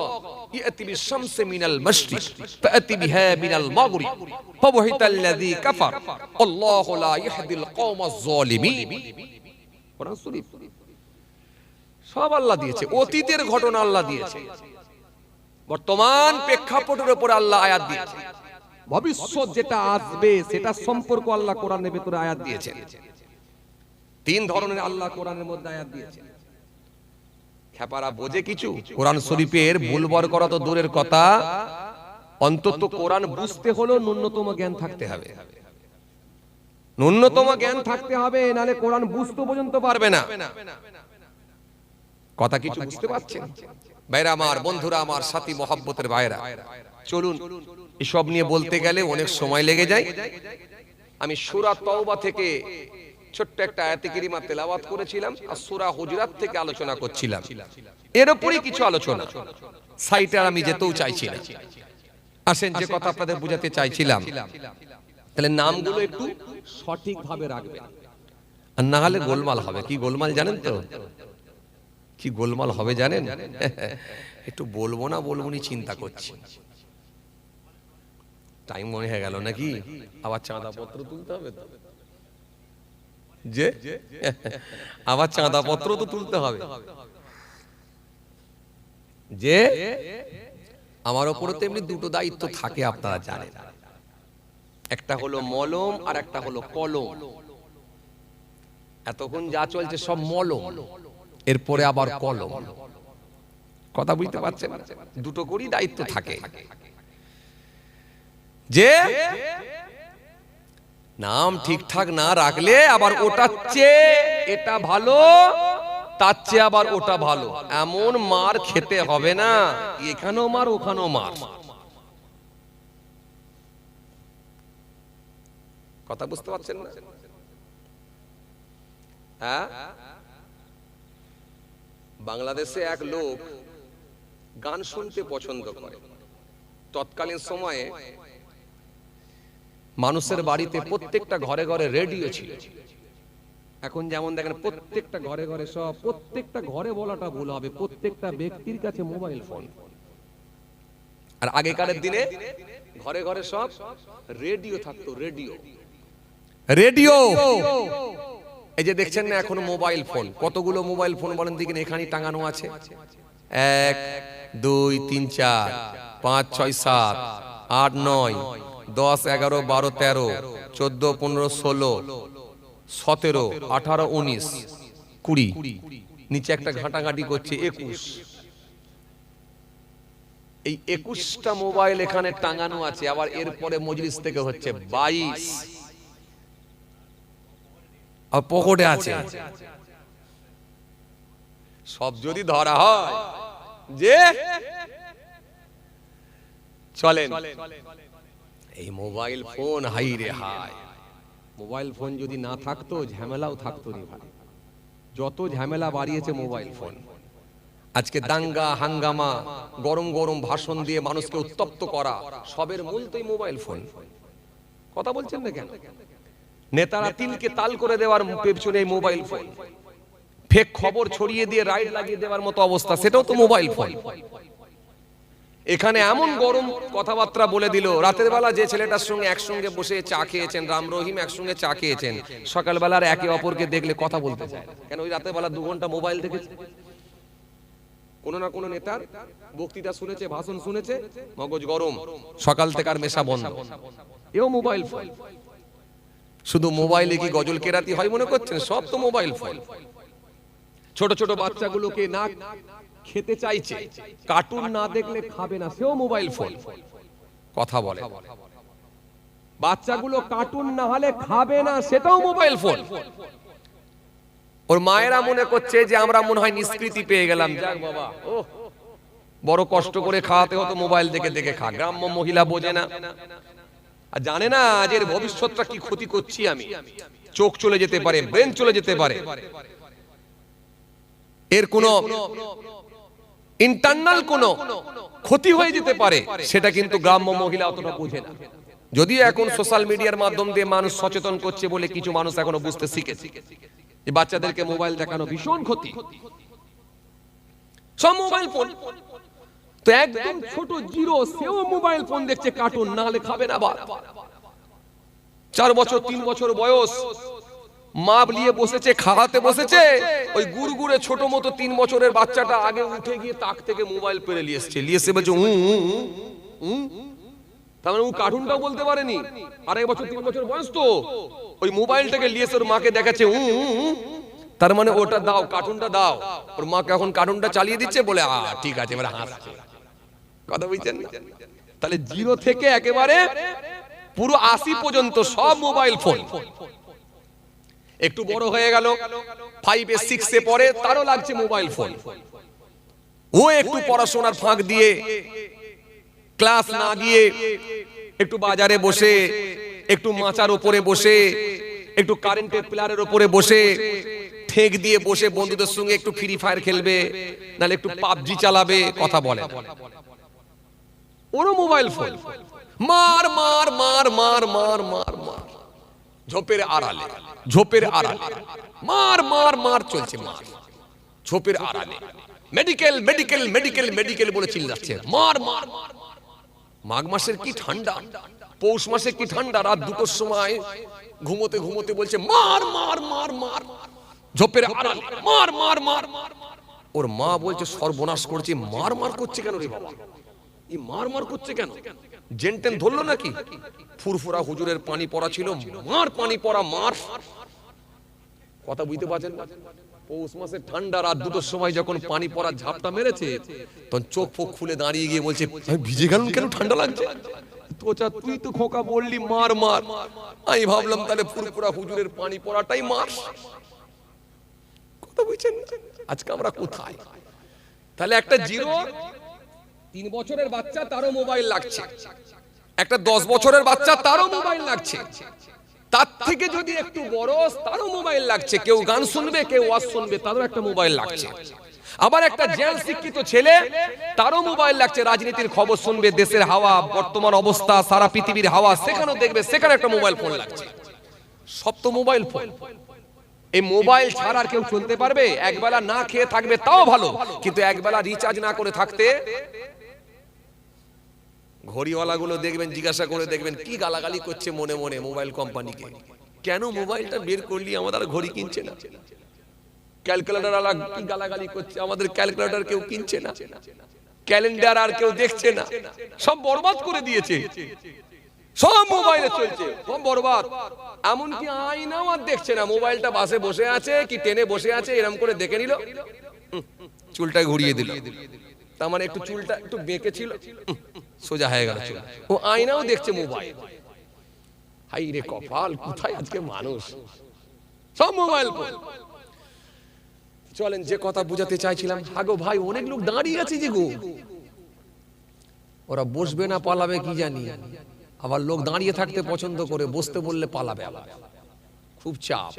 يأتي بالشمس من المشرق فأتي بها من المغرب فبهت الذي كفر الله لا يهدي القوم الظالمين। কোরআন শরীফ সব আল্লাহ দিয়েছে, অতীতের ঘটনা আল্লাহ দিয়েছে, বর্তমান প্রেক্ষাপটের উপর আল্লাহ আয়াত দিয়েছে, ভবিষ্যৎ যেটা আসবে সেটা সম্পর্ক আল্লাহ কোরআনের ভিতরে আয়াত দিয়েছেন। 3 ধরনের আল্লাহ কোরআনের মধ্যে আয়াত দিয়েছেন। খেপারা বোঝে কিছু? কোরআন শরীফের ভুলবার করা তো দূরের কথা, অন্তত কোরআন বুঝতে হলো ন্যূনতম জ্ঞান থাকতে হবে, ন্যূনতম জ্ঞান থাকতে হবে, নালে কোরআন বুঝতে পর্যন্ত পারবে না। কথা কিছু বুঝতে পারছেন ভাইরা আমার, বন্ধুরা আমার, সাথী মহব্বতের ভাইরা? চলুন, এসব নিয়ে বলতে গেলে অনেক সময় লেগে যায়। আমি সূরা তাওবা থেকে ছোট্ট একটা আয়াতে কারিমা তেলাওয়াত করেছিলাম আর সূরা হুজুরাত থেকে আলোচনা করছিলাম, এর উপরই কিছু আলোচনা। সাইটে আমি যেতেও চাইছি না। আসেন, যে কথা আপনাদের বোঝাতে চাইছিলাম, তাহলে নামগুলো একটু সঠিকভাবে রাখবেন, আর না হলে গোলমাল হবে। কি গোলমাল জানেন তো? কি গোলমাল হবে জানেন? একটু বলবো না বলবো নি চিন্তা করছি। টাইম মনে হয়ে গেল নাকি? আবার চাঁদা পত্র তুলতে হবে তো, যে আবার চাঁদা পত্র তো তুলতে হবে। যে আমার ওপরে তো এমনি 2টো দায়িত্ব থাকে আপনারা জানেন, একটা হলো মলম আর একটা হলো কলম। এতক্ষণ যা চলছে সব মলম, এরপরে আবার কলম। কথা বুঝতে পারছেন? 2টো করেই দায়িত্ব থাকে। যে নাম ঠিকঠাক না রাখলে আবার ওটার চেয়ে এটা ভালো, তার চেয়ে আবার ওটা ভালো, এমন মার খেতে হবে না। এখানেও মার ওখানেও মার। কথা বুঝতে পারছেন না? হ্যাঁ, বাংলাদেশে এক লোক গান শুনতে পছন্দ করে। তৎকালীন সময়ে মানুষের বাড়িতে প্রত্যেকটা ঘরে ঘরে রেডিও ছিল। এখন যেমন দেখেন প্রত্যেকটা ঘরে ঘরে, সব প্রত্যেকটা ঘরে বলাটা ভুল হবে, প্রত্যেকটা ব্যক্তির কাছে মোবাইল ফোন। আর আগেকার দিনে ঘরে ঘরে সব রেডিও থাকতো। রেডিও রেডিও এই যে দেখছেন না এখনো মোবাইল ফোন, কতগুলো মোবাইল ফোন বলেন দিকে এখানে টাঙানো আছে? 1 2 3 4 5 6 7 8 9 10 11 12 13 14 15 16 17 18 19 20, নিচে একটা ঘাটাঘাটি করছে 21। এই 21টা মোবাইল এখানে টাঙানো আছে। আবার এরপরে মজলিস থেকে হচ্ছে 22, আর পকেটে আছে। সব যদি ধরা হয় যে চলেন, এই মোবাইল ফোন হাই রে হাই, মোবাইল ফোন যদি না থাকতো ঝামেলাও থাকতো রে ভাই। যত ঝামেলা বাড়িয়েছে মোবাইল ফোন। আজকে দাঙ্গা হাঙ্গামা, গরম গরম ভাষণ দিয়ে মানুষকে উত্তপ্ত করা, সবের মূল তো মোবাইল ফোন। কথা বলছেন না কেন? নেতারা তিলকে তাল করে দেওয়ার পেছনে মোবাইল ফোন, ফেক খবর ছড়িয়ে দিয়ে রাইট লাগিয়ে দেওয়ার মতো অবস্থা, সেটাও তো মোবাইল ফোন। এখানে এমন গরম কথাবার্তা বলে দিল, রাতের বেলা যে ছেলেটার সঙ্গে একসঙ্গে বসে চা খেয়েছেন, রাম রহিম একসঙ্গে চা খেয়েছেন, সকালবেলার একে অপরকে দেখলে কথা বলতে চায় না কেন? ওই রাতের বেলা 2 ঘন্টা মোবাইল দেখেছে। কোন না কোন নেতার বক্তৃতা শুনেছে, ভাষণ শুনেছে, মগজ গরম, সকাল থেকে আর মেশা বন্ধ, এও মোবাইল ফোন। শুধু মোবাইলে কি গজল কেরাতি হয় মনে করছেন? সব তো মোবাইল ফোন। ছোট ছোট বাচ্চাগুলোকে না খেতে চাইছে, কার্টুন না দেখলে খাবে না, সেও মোবাইল ফোন। কথা বলে, বাচ্চাগুলো কার্টুন না হলে খাবে না, সেটাও মোবাইল ফোন। ওর মায়েরা মনে করছে যে আমরা মনে হয় নিষ্কৃতি পেয়ে গেলাম, যাক বাবা, ও বড় কষ্ট করে খাওয়াতে হতো, মোবাইল দেখে দেখে খা। গ্রাম্য মহিলা বোঝে না, আর জানে না যে এর ভবিষ্যৎটা কি ক্ষতি করছি আমি। চোখ চলে যেতে পারে, ব্রেন চলে যেতে পারে, এর কোনো ইন্টারনাল কোনো ক্ষতি হয়ে যেতে পারে, সেটা কিন্তু গ্রাম্য মহিলা অতটা বোঝে না। যদিও এখন সোশ্যাল মিডিয়ার মাধ্যম দিয়ে মানুষ সচেতন করছে বলে কিছু মানুষ এখনো বুঝতে শিখেছে যে বাচ্চাদেরকে মোবাইল দেখানো ভীষণ ক্ষতি। সব মোবাইল ফোন। তো একদম ছোট জিরো, সেও মোবাইল ফোন দেখছে, কার্টুন না হলে খাবে না। 4 বছর 3 বছর বয়স, মা নিয়ে বসেছে, খাওয়াতে বসেছে, ওই গুড়গুড়ে ছোট মতো 3 বছরের বাচ্চাটা আগে উঠে গিয়ে তাক থেকে মোবাইল পেরে নিয়ে এসে বলছে তার মানে ও কার্টুনটাও বলতে পারেনি। 2.5 বছর 3 বছর বয়স, তো ওই মোবাইলটাকে নিয়ে এসে ওর মাকে দেখাচ্ছে, তার মানে ওটা দাও, কার্টুনটা দাও। ওর মাকে এখন কার্টুনটা চালিয়ে দিচ্ছে, বলে ঠিক আছে, এবার হাসছে। কথা বুঝছেন না? তাহলে 0 থেকে একেবারে পুরো 80 পর্যন্ত সব মোবাইল ফোন। একটু বড় হয়ে গেল, 5 এ 6 এ পড়ে, তারও লাগছে মোবাইল ফোন। ও একটু পড়াশোনার ফাঁক দিয়ে, ক্লাস না গিয়ে, একটু বাজারে বসে, একটু মাচার উপরে বসে, একটু কারেন্টের পিলারের উপরে বসে, ঠেক দিয়ে বসে বন্ধুদের সঙ্গে একটু ফ্রি ফায়ার খেলবে, নাহলে একটু পাবজি চালাবে। কথা বলে, ওরও মোবাইল ফোন। মার মার মার মার মার মার মার, ঝোপের আড়ালে, ঝোপের আড়ালে মার মার মার চলছে, মার ঝোপের আড়ালে। মেডিকেল মেডিকেল মেডিকেল মেডিকেল বলে চিল্লাচ্ছে, মার মার মার। মাঘ মাসের কি ঠান্ডা, পৌষ মাসে কি ঠান্ডা, রাত 2টোর সময় ঘুমোতে ঘুমোতে বলছে মার মার মার মার, ঝোপের আড়ালে মার মার মার মার। ওর মা বলছে সর্বনাশ করছে, মার মার করছে কেন রে বাবা, এই মার মার করছে কেন? জেনটেন ধরলো নাকি? ফুরফুরা হুজুরের পানি পড়া ছিল, মার পানি পড়া মার। কথা বুঝতে পারছেন না? পৌষ মাসের ঠান্ডা রাত 2টোর সময় যখন পানি পড়া ঝাপটা মেরেছে, তখন চোখ ফোক খুলে দাঁড়িয়ে গিয়ে বলছে আমি ভিজে গেলাম কেন, ঠান্ডা লাগছে। তোচা তুই তো খোকা বললি মার মার, আমি ভাবলাম তাহলে ফুরফুরা হুজুরের পানি পড়াটাই মার। কথা বুঝছেন? আজকে আমরা কোথায়? তাহলে একটা 3 বছরের বাচ্চা, তারও মোবাইল লাগছে। একটা 10 বছরের বাচ্চা, তারও মোবাইল লাগছে। তার থেকে যদি একটু বড়, তারও মোবাইল লাগছে। কেউ গান শুনবে, কেউ ওয়াজ শুনবে, তারও একটা মোবাইল লাগছে। আবার একটা জেল শিক্ষিত ছেলে, তারও মোবাইল লাগছে। রাজনীতির খবর শুনবে, দেশের হাওয়া, বর্তমান অবস্থা, সারা পৃথিবীর হাওয়া, সেখানেও দেখবে, সেখানে একটা মোবাইল ফোন লাগছে। সব তো মোবাইল ফোন। এই মোবাইল ছাড়া আর কেউ চলতে পারবে? একবেলা না খেয়ে থাকবে তাও ভালো, কিন্তু একবেলা রিচার্জ না করে থাকতে, ঘড়িওয়ালাগুলো দেখবেন, জিজ্ঞাসা করে দেখবেন কি গালাগালি করছে মনে মনে মোবাইল কোম্পানিকে, কেন মোবাইলটা বের করলি, আমাদের ঘড়ি কিনছে না। ক্যালকুলেটর আলা কি গালাগালি করছে, আমাদের ক্যালকুলেটর কেউ কিনছে না, ক্যালেন্ডার আর কেউ দেখছে না, সব বরবাদ করে দিয়েছে, সব মোবাইলে চলছে, সব বরবাদ। এমনকি আয়নাও আর দেখছে না, মোবাইলটা বাসে বসে আছে কি ট্রেনে বসে আছে, এরকম করে দেখে নিল, চুলটা ঘুরিয়ে দিল, তার মানে একটু চুলটা একটু বেঁকে ছিল, সোজা হয়ে গেল চুল। ও আয়নাও দেখছে মোবাইল। হাই রে কপাল, কোথায় আজকে মানুষ, সব মোবাইল ফোন। চলেন যে কথা বুঝাতে চাইছিলাম, হাগো ভাই অনেক লোক দাঁড়িয়ে আছে যে গো, ওরা বসবে না পালাবে কি জানি, আবার লোক দাঁড়িয়ে থাকতে পছন্দ করে, বসতে বললে পালাবে, আবার খুব চাপ।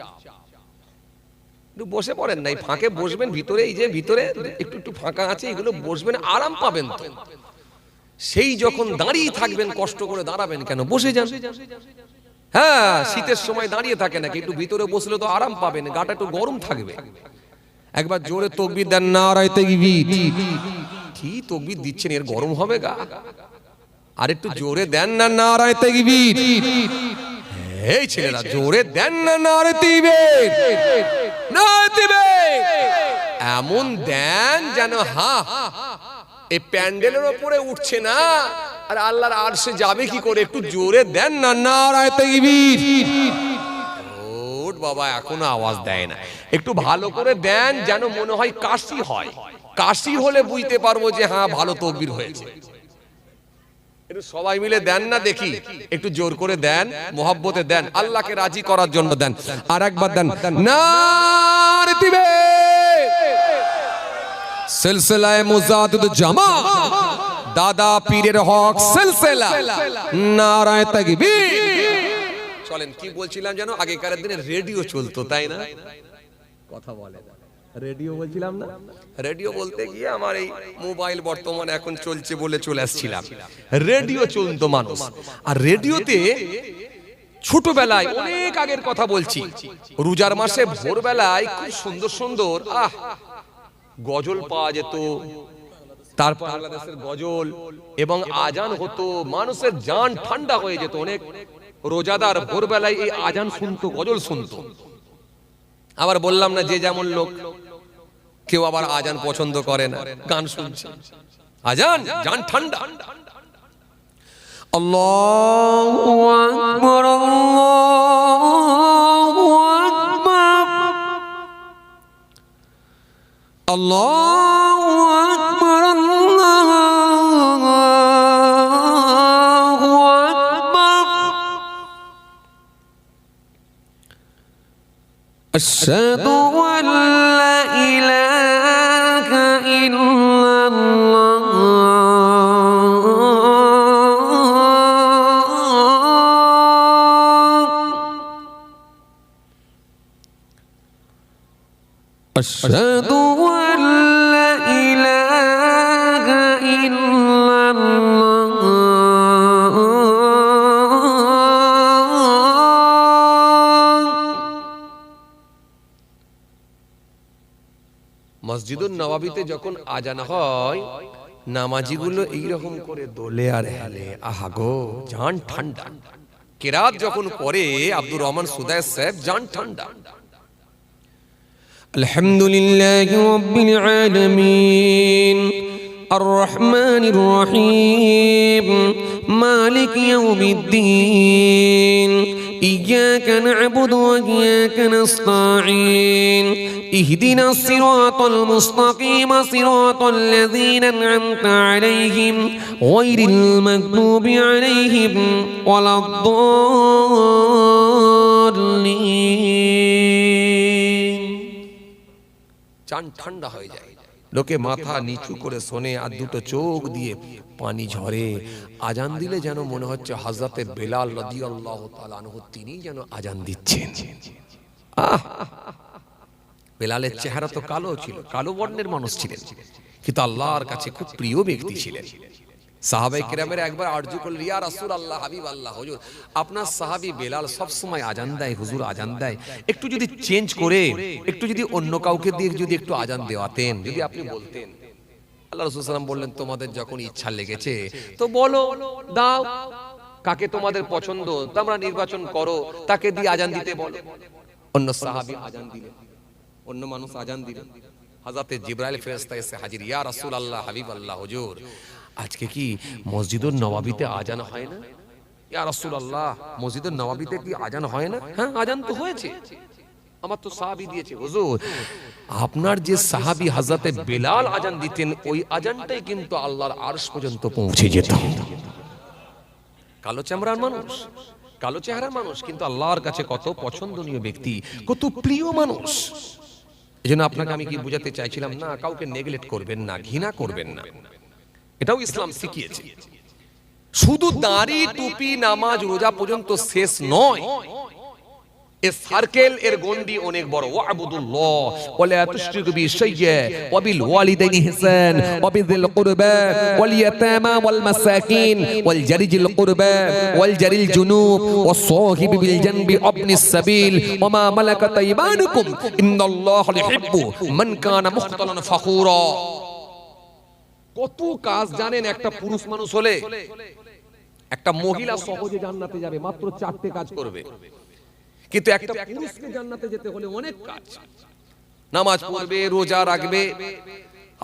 একটু বসে পড়েন না, এই ফাঁকে বসবেন, ভিতরে এই যে ভিতরে একটু একটু ফাঁকা আছে, এগুলো বসবেন, আরাম পাবেন তো। সেই যখন দাঁড়িয়ে থাকবেন, কষ্ট করে দাঁড়াবেন কেন, বসে যান। হ্যাঁ, শীতের সময় দাঁড়িয়ে থাকে নাকি, একটু ভিতরে বসলে তো আরাম পাবেন, গাটা একটু গরম থাকবে। একবার জোরে তাকবীর দেন, নারায়ে তাকবীর। কি তাকবীর দিচ্ছেন, এর গরম হবে গা, আর একটু জোরে দেন না, নারায়ে তাকবীর। এই ছেলেরা জোরে দেন না, নারায়ে তাকবীর, নারায়ে তাকবীর। এমন দেন যেন এই প্যান্ডেলের উপরে উঠছে না, আর আল্লাহর আরশে যাবে কি করে, একটু জোরে দেন না, নারায়ে তাকবীর। বাবা এখনো আওয়াজ দেয় না, একটু ভালো করে দেন যেন মনে হয় কাশি হয়, কাশি হলে বুঝতে পারবো যে হ্যাঁ ভালো তাকবীর হয়েছে। একটু সবাই মিলে দেন না দেখি, একটু জোর করে দেন, মোহাব্বতে দেন, আল্লাহকে রাজি করার জন্য দেন। আর একবার দেন, নারে দিবে সিলসিলায়ে মুজাদ্দিদ জামাত দাদা পীরের হক সিলসিলা, নারায়ে তাকবীর। চলেন, কি বলছিলাম জানো, আগেকার দিনে রেডিও চলতো তাই না? কথা বলে রেডিও বলছিলাম না, রেডিও বলতে গিয়ে আমার এই মোবাইল বর্তমানে এখন চলছে বলে চলে আসছিলাম। রেডিও চলতো মানুষ, আর রেডিওতে ছোটবেলায় অনেক আগের কথা বলছি, রোজার মাসে ভোরবেলায় খুব সুন্দর সুন্দর গজল পাওয়া যেত, তারপর বাংলাদেশের গজল এবং আজান হতো, মানুষের জান ঠান্ডা হয়ে যেত। অনেক রোজাদার ভোরবেলায় এই আজান শুনতো, গজল শুনতো। আবার বললাম না যে যেমন লোক, কেউ আবার আজান পছন্দ করে না, গান শুনছে, আজান জান ঠান্ডা। আল্লাহু আকবার, আল্লাহু আকবার, আল্লাহু আকবার, আল্লাহু আকবার। আশহাদু আল্লা ইলাহা ইল্লাল্লাহ, আশহাদু আল্লা ইলাহা ইল্লাল্লাহ। মসজিদুন নববীতে যখন আজান হয়, নামাজিগুলো এইরকম করে দোলে আর হেলে, আহা গো জান ঠান্ডা। কেরাত যখন পড়ে আব্দুর রহমান সুদাইস সাহেব, জান ঠান্ডা। আলহামদুলিল্লাহি রাব্বিল আলামিন আর রহমানির রহিম মালিক ইয়াউমিদ্দিন ইয়্যাকা না'বুদু ওয়া ইয়্যাকা নাস্তাঈন ইহদিনাস সিরাতাল মুস্তাকিম সিরাতাল লাযীনা আন'আমতা আলাইহিম গায়রিল মাগদুবি আলাইহিম ওয়ালাদ-দাল্লিন। জান ঠান্ডা হয়ে যায়, লোকে মাথা নিচু করে শোনে আর দুটো চোখ দিয়ে পানি ঝরে। আজান দিলে যেন মনে হচ্ছে হযরতে বেলাল রাদিয়াল্লাহু তাআলা আনহু তিনি যেন আজান দিচ্ছেন। বেলালের চেহারা তো কালো ছিল, কালো বর্ণের মানুষ ছিলেন, কিন্তু আল্লাহর কাছে খুব প্রিয় ব্যক্তি ছিলেন। সাহাবায়ে কেরামের একবার আরজু করলেন, ইয়া রাসূলুল্লাহ, হাবিব আল্লাহ, হুজুর আপনার সাহাবী বেলাল সব সময় আজান দেয়, হুজুর আজান দেয়, একটু যদি চেঞ্জ করে, একটু যদি অন্য কাউকে দিয়ে যদি একটু আজান দেওয়াতেন, যদি আপনি বলতেন। আল্লাহ রাসূল সাল্লাল্লাহু আলাইহি ওয়াসাল্লাম বললেন, তোমাদের যখন ইচ্ছা লেগেছে তো বলো, দাও, কাকে তোমাদের পছন্দ তোমরা নির্বাচন করো, তাকে দিয়ে আজান দিতে বলো। অন্য সাহাবী আজান দিলেন, অন্য মানুষ আজান দিলেন। হযরতে জিবরাইল ফেরেশতা এসে হাজির, ইয়া রাসূলুল্লাহ, হাবিব আল্লাহ, হুজুর আজকে কি মসজিদুন নববীতে আজান হয় না? ইয়া রাসূলুল্লাহ, মসজিদুন নববীতে কি আজান হয় না? হ্যাঁ আজান তো হয়েছে, আমার তো সাহাবী দিয়েছে। হুজুর আপনার যে সাহাবী হযরতে বেলাল আজান দিতেন, ওই আজানটাই কিন্তু আল্লাহর আরশ পর্যন্ত পৌঁছে যেত। কালো চামড়ার মানুষ, কালো চেহারার মানুষ, কিন্তু আল্লাহর কাছে কত পছন্দনীয় ব্যক্তি, কত প্রিয় মানুষ। এজন্য আপনাকে আমি কি বোঝাতে চাইছিলাম, না কাউকে নেগলেক্ট করবেন না, ঘৃণা করবেন না, এটাও ইসলাম শিখিয়েছে। শুধু দাড়ি টুপি নামাজ রোজা পর্যন্ত শেষ নয়, এর সার্কেল, এর গন্ডি অনেক বড়। ওয়াবুদুল্লাহ ওয়ালা তুশরিকু বিহি শাইয়্যা ওয়া বিল ওয়ালিদাইনি ইহসান ওয়া বিযিল কুরবা ওয়াল ইয়াতামা ওয়াল মাসাকিন ওয়াল জারিজিল কুরবা ওয়াল জারিল জুনুব ওয়াস সাহিবি বিল জানবি ওয়াবনিস সাবিল ওয়া মা মালাকাত আইমানুকুম ইন্নাল্লাহা ইউহিব্বু মান কানা মুখতালান ফাখুরা। কত কাজ জানেন একটা পুরুষ মানুষ হলে? একটা মহিলা সহজে জান্নাতে যাবে, মাত্র 4টে কাজ করবে, কিন্তু একটা পুরুষকে জান্নাতে যেতে হলে অনেক কাজ। নামাজ পড়বে, রোজা রাখবে,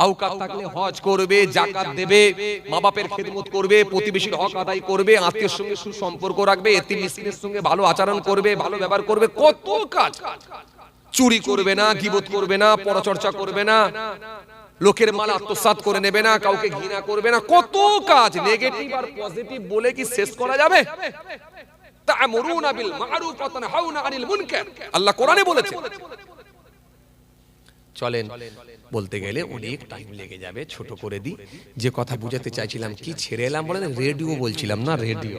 আওকাত থাকলে হজ করবে, যাকাত দেবে, মা বাপের খেদমত করবে, প্রতিবেশীর হক আদায় করবে, আত্মীয়ের সঙ্গে সুসম্পর্ক রাখবে, এতিম মিসকিনের সঙ্গে ভালো আচরণ করবে, ভালো ব্যবহার করবে, কত কাজ। চুরি করবে না, গীবত করবে না, পরচর্চা করবে না, লোকের মাল আত্মসাৎ করে নেবে না, কাউকে ঘৃণা করবে না, কত কাজ। নেগেটিভ আর পজিটিভ বলে কি শেষ করা যাবে? তা'মুরুনা বিল মা'রুফ ওয়া তানহাউনা আনিল মুনকার, আল্লাহ কোরআনে বলেছে। চলেন, বলতে গেলে অনেক টাইম লেগে যাবে, ছোট করে দিই। যে কথা বুঝাতে চাইছিলাম, কি ছেড়ে এলাম বলেন, রেডিও বলছিলাম না, রেডিও।